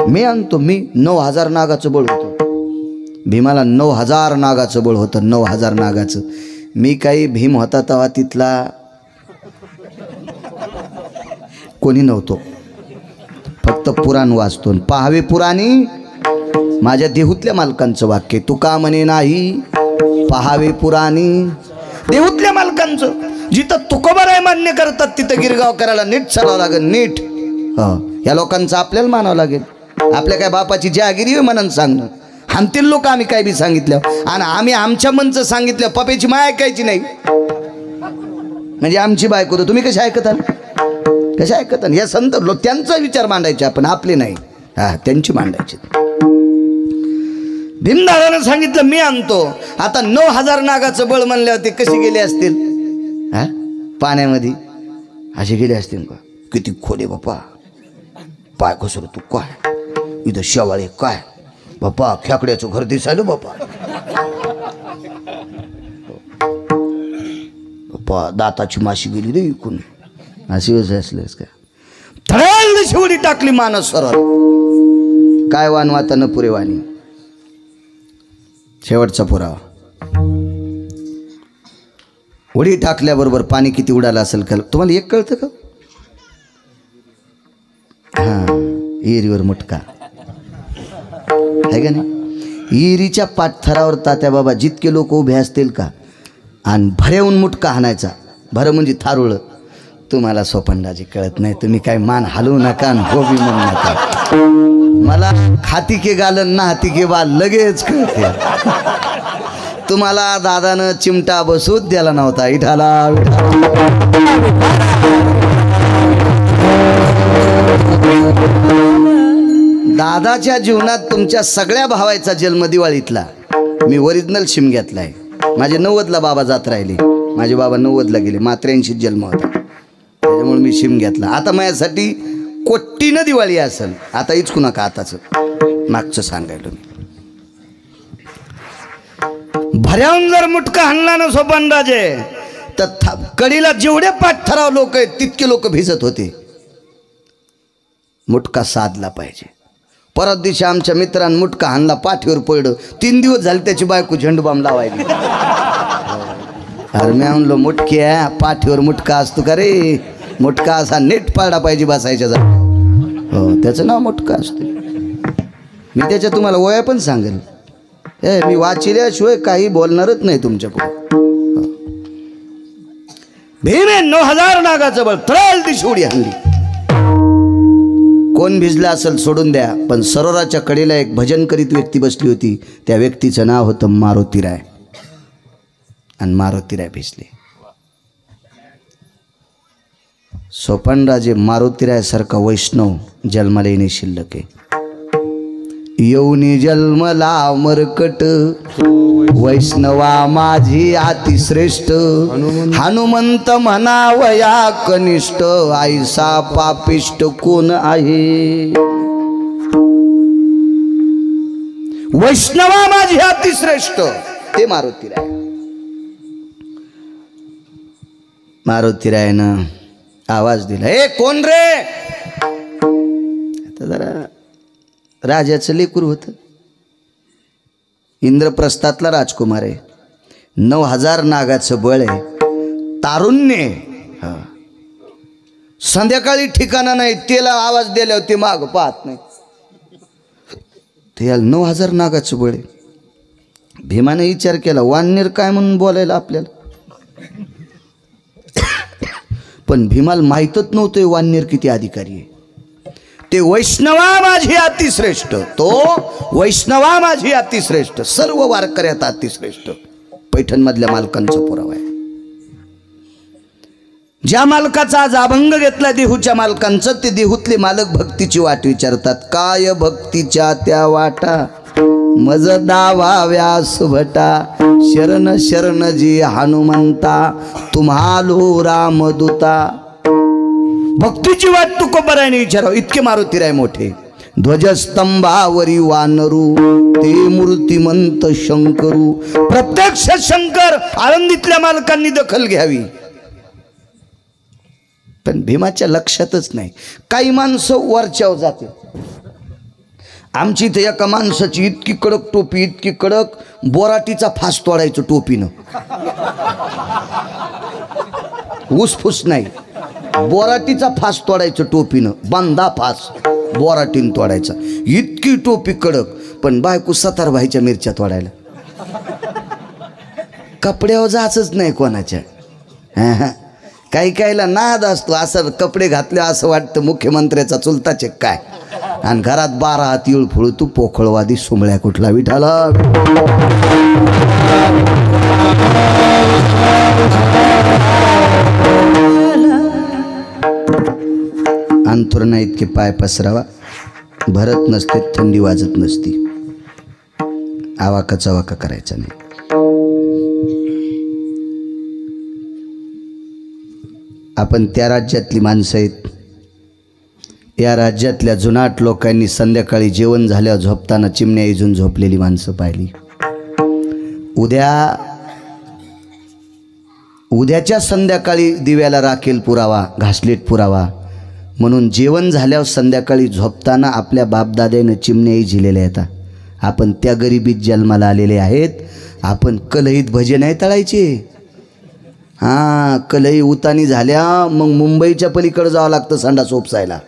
मी आणतो. मी 9,000 नागाचं बळ होतं. भीमाला 9,000 नागाचं बळ होतं. 9,000 नागाचं. मी काही भीम होता तेव्हा तिथला कोणी नव्हतो. फक्त पुराण वाचतो. पाहावे पुराणी माझ्या देहूतल्या मालकांचं वाक्य. तुका म्हणे नाही पहावे पुराणी. देहूतल्या मालकांचं. जिथं तुकोबाराय मान्य करतात तिथं गिरगाव करायला नीट चालावं लागेल. नीट या लोकांचं आपल्याला मानावं लागेल. आपल्या काय बापाची जहागिरी म्हणून सांगणं. हानतील लोक आम्ही काय बी सांगितलं आणि आम्ही आमच्या मनचं सांगितलं. पप्याची माय ऐकायची नाही म्हणजे आमची बायको. तर तुम्ही कशा ऐकता कशा ऐकता. या संत लोक त्यांचा विचार मांडायचे आपण आपले नाही. त्यांची मांडायची. भीमदादानं सांगितलं मी आणतो. आता 9,000 नागाचं बळ म्हणल्यावर ते कसे गेले असतील पाण्यामध्ये. असे गेले असतील का. किती खोले बापा. पाय घसर तू काय इथं शेवाळे काय बापा. खेकड्याचं घर दिसायला बापा. बापा दाताची माशी गेली रे इकून. अशी वजह असलेच काय. थळाल शेवडी टाकली मानस सरळ. काय वानवाता न पुरे वाणी. शेवटचा पुरावा. उडी टाकल्याबरोबर पाणी किती उडालं असेल का तुम्हाला एक कळतं का. इरीवर मुटका आहे का नाही. इरीच्या पाठथरावर तात्या बाबा जितके लोक उभे असतील का आणि भरेऊन मुटका हाणायचा. भर म्हणजे थारुळ. तुम्हाला सोपंडाजी कळत नाही. तुम्ही काय मान हलवू नका आणि गोबी म्हणू नका. मला खाती के गालन ना हाती के बाल लगेच कळते. तुम्हाला दादानं चिमटा बसूच द्याला नव्हता. इठाला दादाच्या जीवनात तुमच्या सगळ्या भावायचा जन्म दिवाळीतला. मी ओरिजिनल शिमग्यातला आहे. माझे 90ला बाबा जात राहिले. माझे बाबा 90ला गेले. 83 जन्म होता. त्याच्यामुळे मी शिमग्यातला. आता माझ्यासाठी कोट्टीनं दिवाळी असेल. आता इचकू नका आताचं मागचं सांगायला मी. भऱ्याहून जर मुटका हाणला ना सोपानराजे तर कडीला जेवढे पाठराव लोक आहेत तितके लोक भिजत होते. मुटका साधला पाहिजे. परत दिवशी आमच्या मित्रांनी मुटका हाणला पाठीवर पडलं. 3 दिवस झाले त्याची बायको झेंडूबाम लावायली. अरे मी म्हणलो मुटक्या पाठीवर मुटका असतो का रे. मुटका असा नेट पाडा पाहिजे बसायच्या जागा. हो त्याचं नाव मुटका असतो. मी त्याच्या तुम्हाला वया पण सांगेल. मी वाचिल्याशिवाय काही बोलणारच नाही तुमच्या पुढे. भीमे 9,000 नागाचं बळ तळाल ती शिवडी हल्ली. कोण भिजला असेल सोडून द्या. पण सरोवराच्या कडेला एक भजन करीत व्यक्ती बसली होती. त्या व्यक्तीचं नाव होतं मारुतीराय. आणि मारुतीराय भिजले. सोपानराजे मारुतीराय सारखा वैष्णव जन्माला येणे शिल्लक आहे. येऊनी जन्मला मरकट वैष्णवा माझी अतिश्रेष्ठ. हनुमंत म्हणावया कनिष्ठ आईसा पापिष्ट कोण आहे. वैष्णवा माझी अतिश्रेष्ठ ते मारुतीराय. मारुतीरायनं आवाज दिला. ए कोण रे. आता जरा राजाचं लेकरू होतं. इंद्रप्रस्थातला राजकुमार आहे. 9,000 नागाचं बळ आहे. तारुण्य. संध्याकाळी ठिकाणा नाही. त्याला आवाज दिल्यावर ते माग पाहत नाही. ते 9,000 नागाचं बळ आहे. भीमाने विचार केला वाननेर काय म्हणून बोलायला आपल्याला. पण भीमाला माहीतच नव्हतं वाननेर किती अधिकारी आहे. ते वैष्णवा माझी अतिश्रेष्ठ. तो वैष्णवा माझी अतिश्रेष्ठ. सर्व वारकऱ्यात अतिश्रेष्ठ. पैठणमधल्या मालकांचा पुरावा आहे. ज्या मालकाचा आज अभंग घेतला देहूच्या मालकांचं ते देहूतले मालक भक्तीची वाट विचारतात. काय भक्तीच्या त्या वाटा मज दावा व्यास भटा. शरण शरण जी हनुमंता तुम्हालो रामदूता. भक्तीची वाट तुकोबरायने विचारावं, इतके मारुतीराय मोठे. ध्वजस्तंभावरी वानरू ते मूर्तिमंत शंकरू. प्रत्यक्ष शंकर आळंदीतल्या मालकांनी दखल घ्यावी, पण भीमाच्या लक्षातच नाही. काही माणसं वरच्यावर जाते. आमची इथे एका माणसाची इतकी कडक टोपी, इतकी कडक, बोराटीचा फास तोडायचं टोपीनं. ऊसफूस नाही, बोराटीचा फास तोडायचं टोपीनं. बांधा फास बोराटीन तोडायचा. इतकी टोपी कडक. पण बायको सतारबाईच्या मिरच्या तोडायला. कपड्यावर जायचंच नाही कोणाच्या. काही काहीला नाद असतो. असं कपडे घातले असं वाटतं मुख्यमंत्र्याचा चुलताचे काय. आणि घरात 12 हात येळ फुळू तू पोखळवादी सोमळ्या कुठला विठाला. अंथरुणा इतके पाय पसरावा, भरत नसते, थंडी वाजत नसती, आवाका चवाका करायचा नाही. आपण त्या राज्यातली माणसं आहेत. या राज्यातल्या जुनाट लोकांनी संध्याकाळी जेवण झाल्यावर झोपताना चिमण्या इजून झोपलेली माणसं पाहिली. उद्याच्या संध्याकाळी दिव्याला राखेल पुरावा, घासलेट पुरावा म्हणून जेवण झाल्यावर संध्याकाळी झोपताना आपल्या बापदाद्यानं चिमण्याही झिलेल्या येतात. आपण त्या गरिबीत जन्माला आलेले आहेत. आपण कलईत भजे नाही तळायचे. हां, कलई उतानी झाल्या मग मुंबईच्या पलीकडे जावं लागतं संडास उपसायला.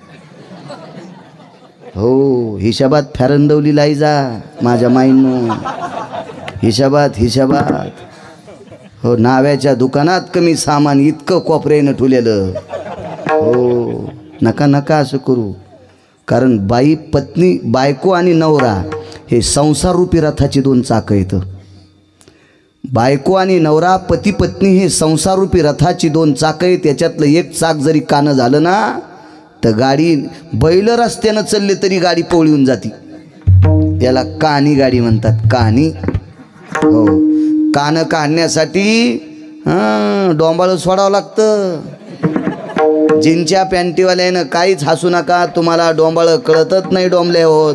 हो, हिशाबात फॅरंदवली लाई जा माझ्या माईनं. हिशाबात हो, नाव्याच्या दुकानात कमी सामान इतकं कोपऱ्यानं ठुलेलं. हो, नका असं करू. कारण बायको आणि नवरा हे संसाररूपी रथाची 2 चाकं येतं. बायको आणि नवरा, पती पत्नी हे संसाररूपी रथाची 2 चाकं आहे. त्याच्यातलं एक चाक जरी कानं झालं ना तर गाडी, बैल रस्त्यानं चालले तरी गाडी पवळीहून जाती. याला कहाणी गाडी म्हणतात. कहाणी. हो, कानं काढण्यासाठी डोंबाळं सोडावं लागतं. जीनच्या पॅन्टीवाल्यानं काहीच हसू नका, तुम्हाला डोंबाळं कळतच नाही. डोंबले होत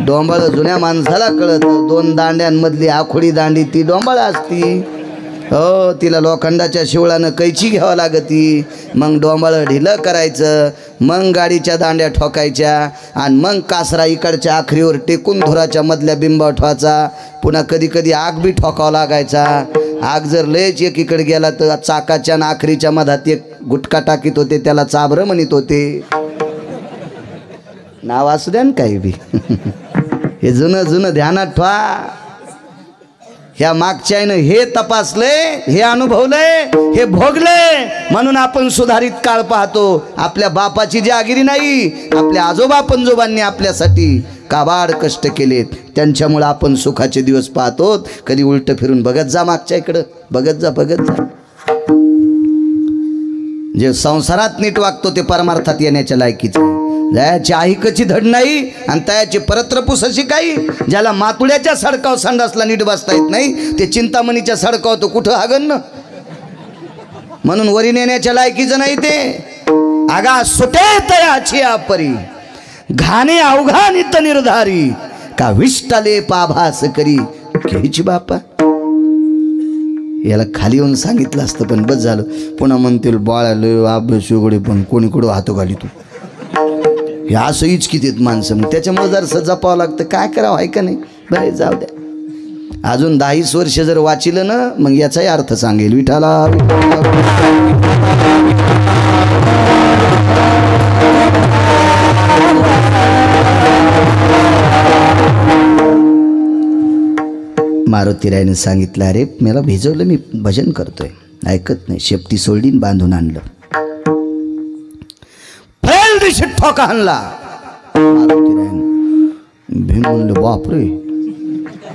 डोंबाळं जुन्या माणसाला कळतं. 2 दांड्यांमधली आखोडी दांडी ती डोंबाळं असती. हो, तिला लोखंडाच्या शिवळानं कैची घ्यावं लागती. मग डोंबाळं ढिलं करायचं, मग गाडीच्या दांड्या ठोकायच्या, आणि मग कासरा इकडच्या आखरीवर टेकून धुराच्या मधल्या बिंबा ठोवायचा. पुन्हा कधी कधी आग बी ठोकावा लागायचा. आग जर लयच एकीकडे गेला तर चाकाच्या आणि आखरीच्या मधात एक गुटखा टाकीत होते, त्याला चाबरं म्हणत होते. नाव असू द्या ना काही बी. हे जुनं ध्यानात ठेवा. ह्या मागच्यानं हे तपासलंय, हे अनुभवलंय, हे भोगलंय म्हणून आपण सुधारित काळ पाहतो. आपल्या बापाची जागिरी नाही, आपल्या आजोबा पंजोबांनी आपल्यासाठी काबाड कष्ट केलेत, त्यांच्यामुळे आपण सुखाचे दिवस पाहतो. कधी उलट फिरून बघत जा मागच्या इकडं, बघत जा. जे संसारात नीट वागतो ते परमार्थात येण्याच्या लायकीचं. ज्याची आहिकची धड नाही आणि त्याची परत्रपूस अशी काही. ज्याला मातुड्याच्या सडकाव संडासला नीट बसता येत नाही, ते चिंतामणीच्या सडकाव तो कुठं हागन. म्हणून वरी नेण्याच्या लायकीचं नाही ते. आगा सुटे तयाची आपरी, घाणे अवघानित निर्धारी, का विष्टाले पाभास करी घ्यायची बापा. याला खाली येऊन सांगितलं असतं पण बस झालं. पुन्हा म्हणतील बाळालं अभ्यास वगैरे, पण कोणी कुठं हातो घाली तू. हे असं इचकीत येत माणसं. मग त्याच्यामुळे जर जपावं लागतं. काय करावं आहे का नाही. बरं, जाऊ द्या. अजून 10 वर्ष जर वाचिलं ना मग याचाही अर्थ सांगेल. विठाला मारुतीरायनं सांगितलं, अरे मला भिजवलं, मी भजन करतोय. ऐकत नाही. शेपटी सोडली बांधून आणलं. ठोका आणला. भीम म्हणलं, बापरे,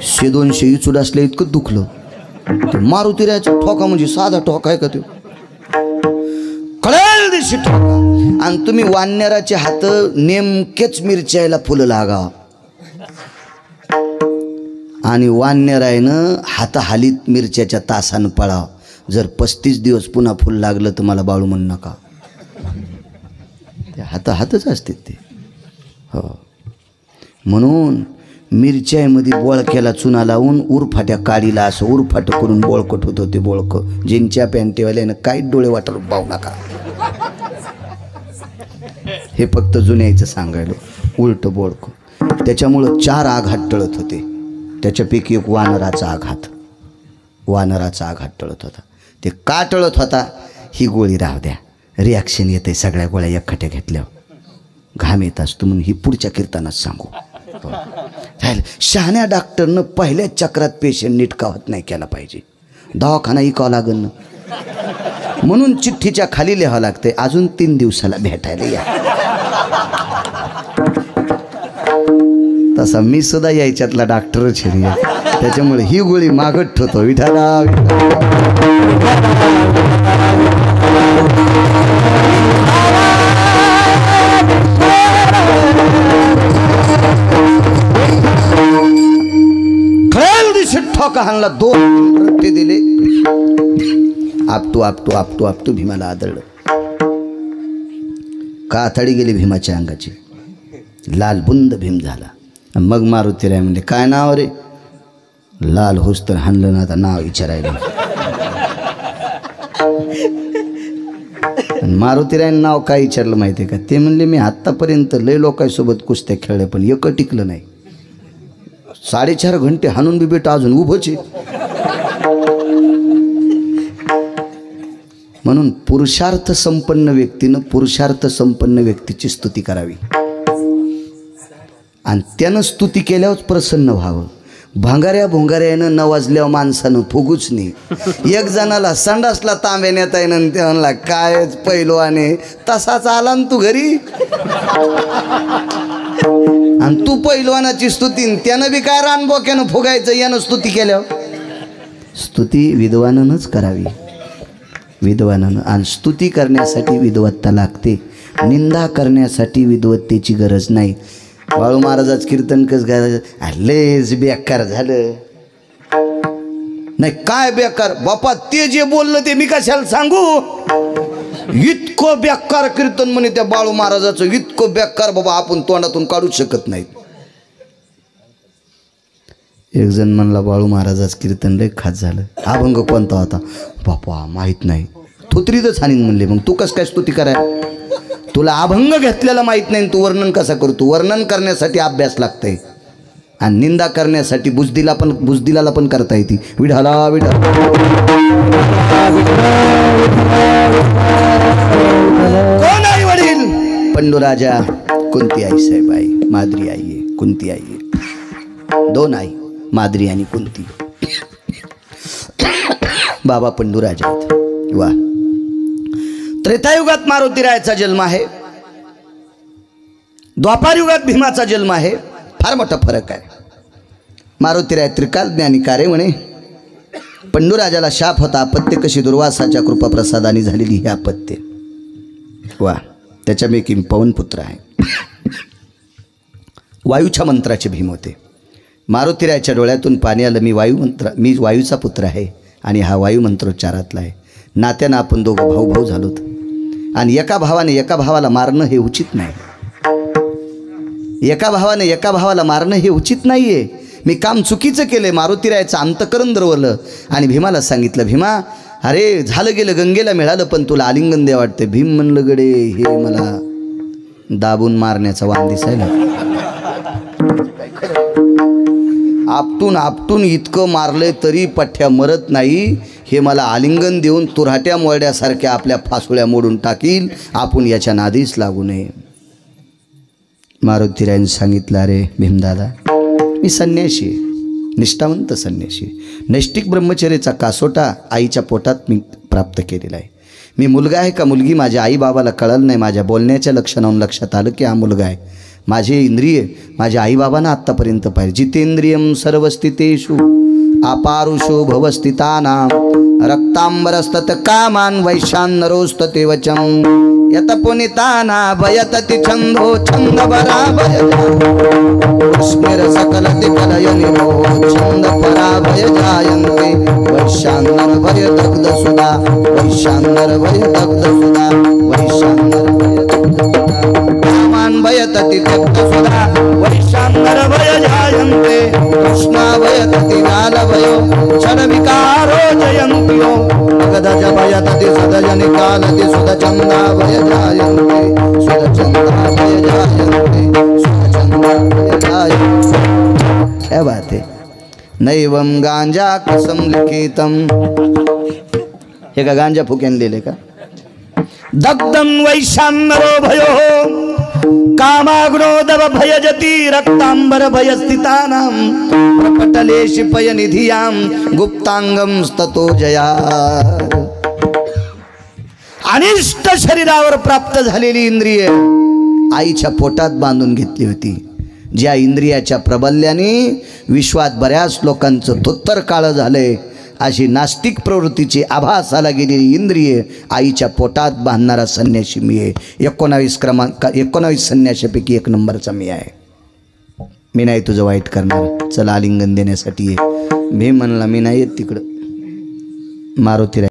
100-200 इचूड असले इतकं दुखलं. मारुतीरायचा ठोका म्हणजे साधा ठोका आहे का तो. कळेल दिवशी ठोका. आणि तुम्ही वानराचे हात नेमकेच मिरच्याला फुलं लागावा. आणि वानरायनं हात हालीत मिरच्याच्या तासानं पळावं. जर 35 दिवस पुन्हा फुल लागलं तर मला बाळू म्हणू नका. ते हातच असतात ते. हो, म्हणून मिरच्यामध्ये बोळक्याला चुना लावून उरफाट्या काडीला असं उरफाटं करून बोळकट होतं ते बोळकं. जिंच्या पॅन्टेवाल्यानं काहीच डोळे वाटून पाहू नका. हे फक्त जुन्याचं सांगायला. उलट बोळकं. त्याच्यामुळं 4 आघात टळत होते. त्याच्यापैकी एक वानराचा आघात टळत होता. ते का टळत होता? ही गोळी राहू द्या, रिॲक्शन येते सगळ्या गोळ्या एकखट्या घेतल्यावर घाम येत असतो म्हणून ही पुढच्या कीर्तनात सांगू. शहाण्या डॉक्टरनं पहिल्याच चक्रात पेशंट नीट कावत नाही केला पाहिजे. दवाखाना इकावं लागेल ना, म्हणून चिठ्ठीच्या खाली लिहावं लागतंय अजून 3 दिवसाला भेटायला या. तसा मी सुद्धा यायच्यातला डॉक्टरच आहे. त्याच्यामुळे ही गोळी मागत ठेवतो. विठाला खळेल दिशे ठोका हाणला. 2 रट्टे दिले. आपटू भीमाला आदळलं. कातडी गेली भीमाच्या अंगाची. लाल बुंद भीम झाला. मग मारुतीराय म्हणले काय नाव रे? लाल होस तर हाणलं ना, आता नाव विचारायला. मारुतीराय नाव काय विचारलं माहिती आहे का? ते म्हणले मी आत्तापर्यंत लय लोकांसोबत कुस्त्या खेळल्या पण एक टिकलं नाही. 4.5 घंटे हाणून बी बेटा अजून उभंच आहे. म्हणून पुरुषार्थ संपन्न व्यक्तीची स्तुती करावी आणि त्यानं स्तुती केल्यावर प्रसन्न व्हावं. भोंगाऱ्यानं नवाजल्यावर माणसानं फुगूच नाही. एक जणाला संडासला तांब्याण्यात आहे ना, ते म्हणला काय पैलवाने तसाच आला ना तू घरी. आणि तू पैलवानाची स्तुती त्यानं बी काय रानबोक्यानं फुगायचं. यानं स्तुती केल्यावर स्तुती विद्वानानंच करावी. विद्वानानं. आणि स्तुती करण्यासाठी विद्वत्ता लागते, निंदा करण्यासाठी विद्वत्तेची गरज नाही. बाळू महाराजाच कीर्तन कस गायचं? लेच बेकार झालं. नाही काय बेकार बापा, ते जे बोललं ते मी कशाला सांगू. इतकं बेकार कीर्तन म्हणे त्या बाळू महाराजाचं. इतकं बेकार बाबा आपण तोंडातून काढूच शकत नाहीत. एक जण म्हणला बाळू महाराजाच कीर्तन लय खास झालं. अभंग कोणता होता? बापा माहित नाही. थोतरीतच हानीन म्हणले. मग तू कस काय स्तुती कराय? तुला अभंग घेतलेला माहित नाही, तू वर्णन कसा करतो? वर्णन करण्यासाठी अभ्यास लागतंय आणि निंदा करण्यासाठी बुजदिलाला पण करता येते. विढाला विढा कोण आई वडील? पंडूराजा. कुंती आई साहेब आई, माद्री आई आहे. कुंती आई आहे. 2 आई, माद्री आणि कुंती. बाबा पंडूराजा आहेत. वा. त्रेतायुगात मारुतीरायाचा जन्म आहे. द्वापार युगात भीमाचा जन्म आहे. फार मोठा फरक आहे. मारुतीराय त्रिकाल ज्ञानी कार्य म्हणे. पंडूराजाला शाप होता. अपत्य कशी दुर्वासाच्या कृपा प्रसादाने झालेली ही अपत्य. वा. त्याच्यापैकी पवनपुत्र आहे. वायूच्या मंत्राचे भीम होते. मारुतीरायाच्या डोळ्यातून पाणी आलं. मी वायूचा पुत्र आहे आणि हा वायू मंत्रोच्चारातला आहे. नात्यानं आपण दोघं भाऊ झालोत आणि एका भावाला मारणं हे उचित नाही. एका भावाला मारणं हे उचित नाही आहे. मी काम चुकीचं केलं. मारुतीरायाचं अंतकरण दरवलं आणि भीमाला सांगितलं, भीमा अरे झालं गेलं, गंगेला मिळालं, पण तुला आलिंगन द्या वाटतं. भीम म्हणलं गडे हे मला दाबून मारण्याचा वाण दिसायला. आपटून इतकं मारलंय तरी पठ्ठ्या मरत नाही. हे मला आलिंगन देऊन तुऱ्हाट्या मोरड्यासारख्या आपल्या फासुळ्या मोडून टाकील. आपण याच्या नादीस लागू नये. मारुतीरायाने सांगितलं, अरे भीमदादा मी संन्याशी, निष्ठावंत संन्याशी. नैष्टिक ब्रह्मचर्याचा कासोटा आईच्या पोटात मी प्राप्त केलेला आहे. मी मुलगा आहे का मुलगी माझ्या आई बाबाला कळलं नाही. माझ्या बोलण्याच्या लक्षणावरून लक्षात आलं की हा मुलगा आहे. माझे इंद्रिय माझ्या आईबाबांना आत्तापर्यंत पाहिजे. जितेंद्रियम सर्वस्थितेषु अपारुषो भवस्थितानां रक्तांबरस्तत कामान वैशान नरोस्तते वचम यत पुनिताना भयतति छंदो छंद पराभय कश्मीर सकल कलयनिभो छंद पराभय जायन्ते वैशांदर भय दग्ध सुधा वैशांदर भय दग्ध सुधा वैशांदर भय दग्ध सुधा रामान भयतति त्यक्त सुधा वैशांदर भय जायन्ते कृष्णा भयतति व्याल भयो क्षण विकारो जयन्त्यो गदज भयतति सदजनि कालति सुदचंदा भय जायन्ते सुदचंदा भय जायन्ते सुदचंदा भय जायन्ते। क्या बात है। नैवम गांजा कसम लिखितम, हे का गांजा फुक्यान लिहिले का? दग्धं वैशाम्बरो भयो कामाग्नोदव भयजति रक्तांबर भयस्थितानां प्रपटले शिपय निधियां गुप्तांगम स्ततो जया। अनिष्ट शरीरावर प्राप्त झालेली इंद्रिय आईच्या पोटात बांधून घेतली होती, ज्या इंद्रियाच्या प्रबल्याने विश्वात बऱ्याच लोकांचं धोत्तर काळं झालंय, अशी नास्तिक प्रवृत्तीची आभासाला गेलेली इंद्रिय आईच्या पोटात बांधणारा संन्यासी मी आहे। 19 संन्याशापैकी 1 नंबरचा मी आहे। मी नाही तुझं वाईट करणार, चल आलिंगन देण्यासाठी ये। भीम म्हणला मी नाही येत तिकडं, मारुती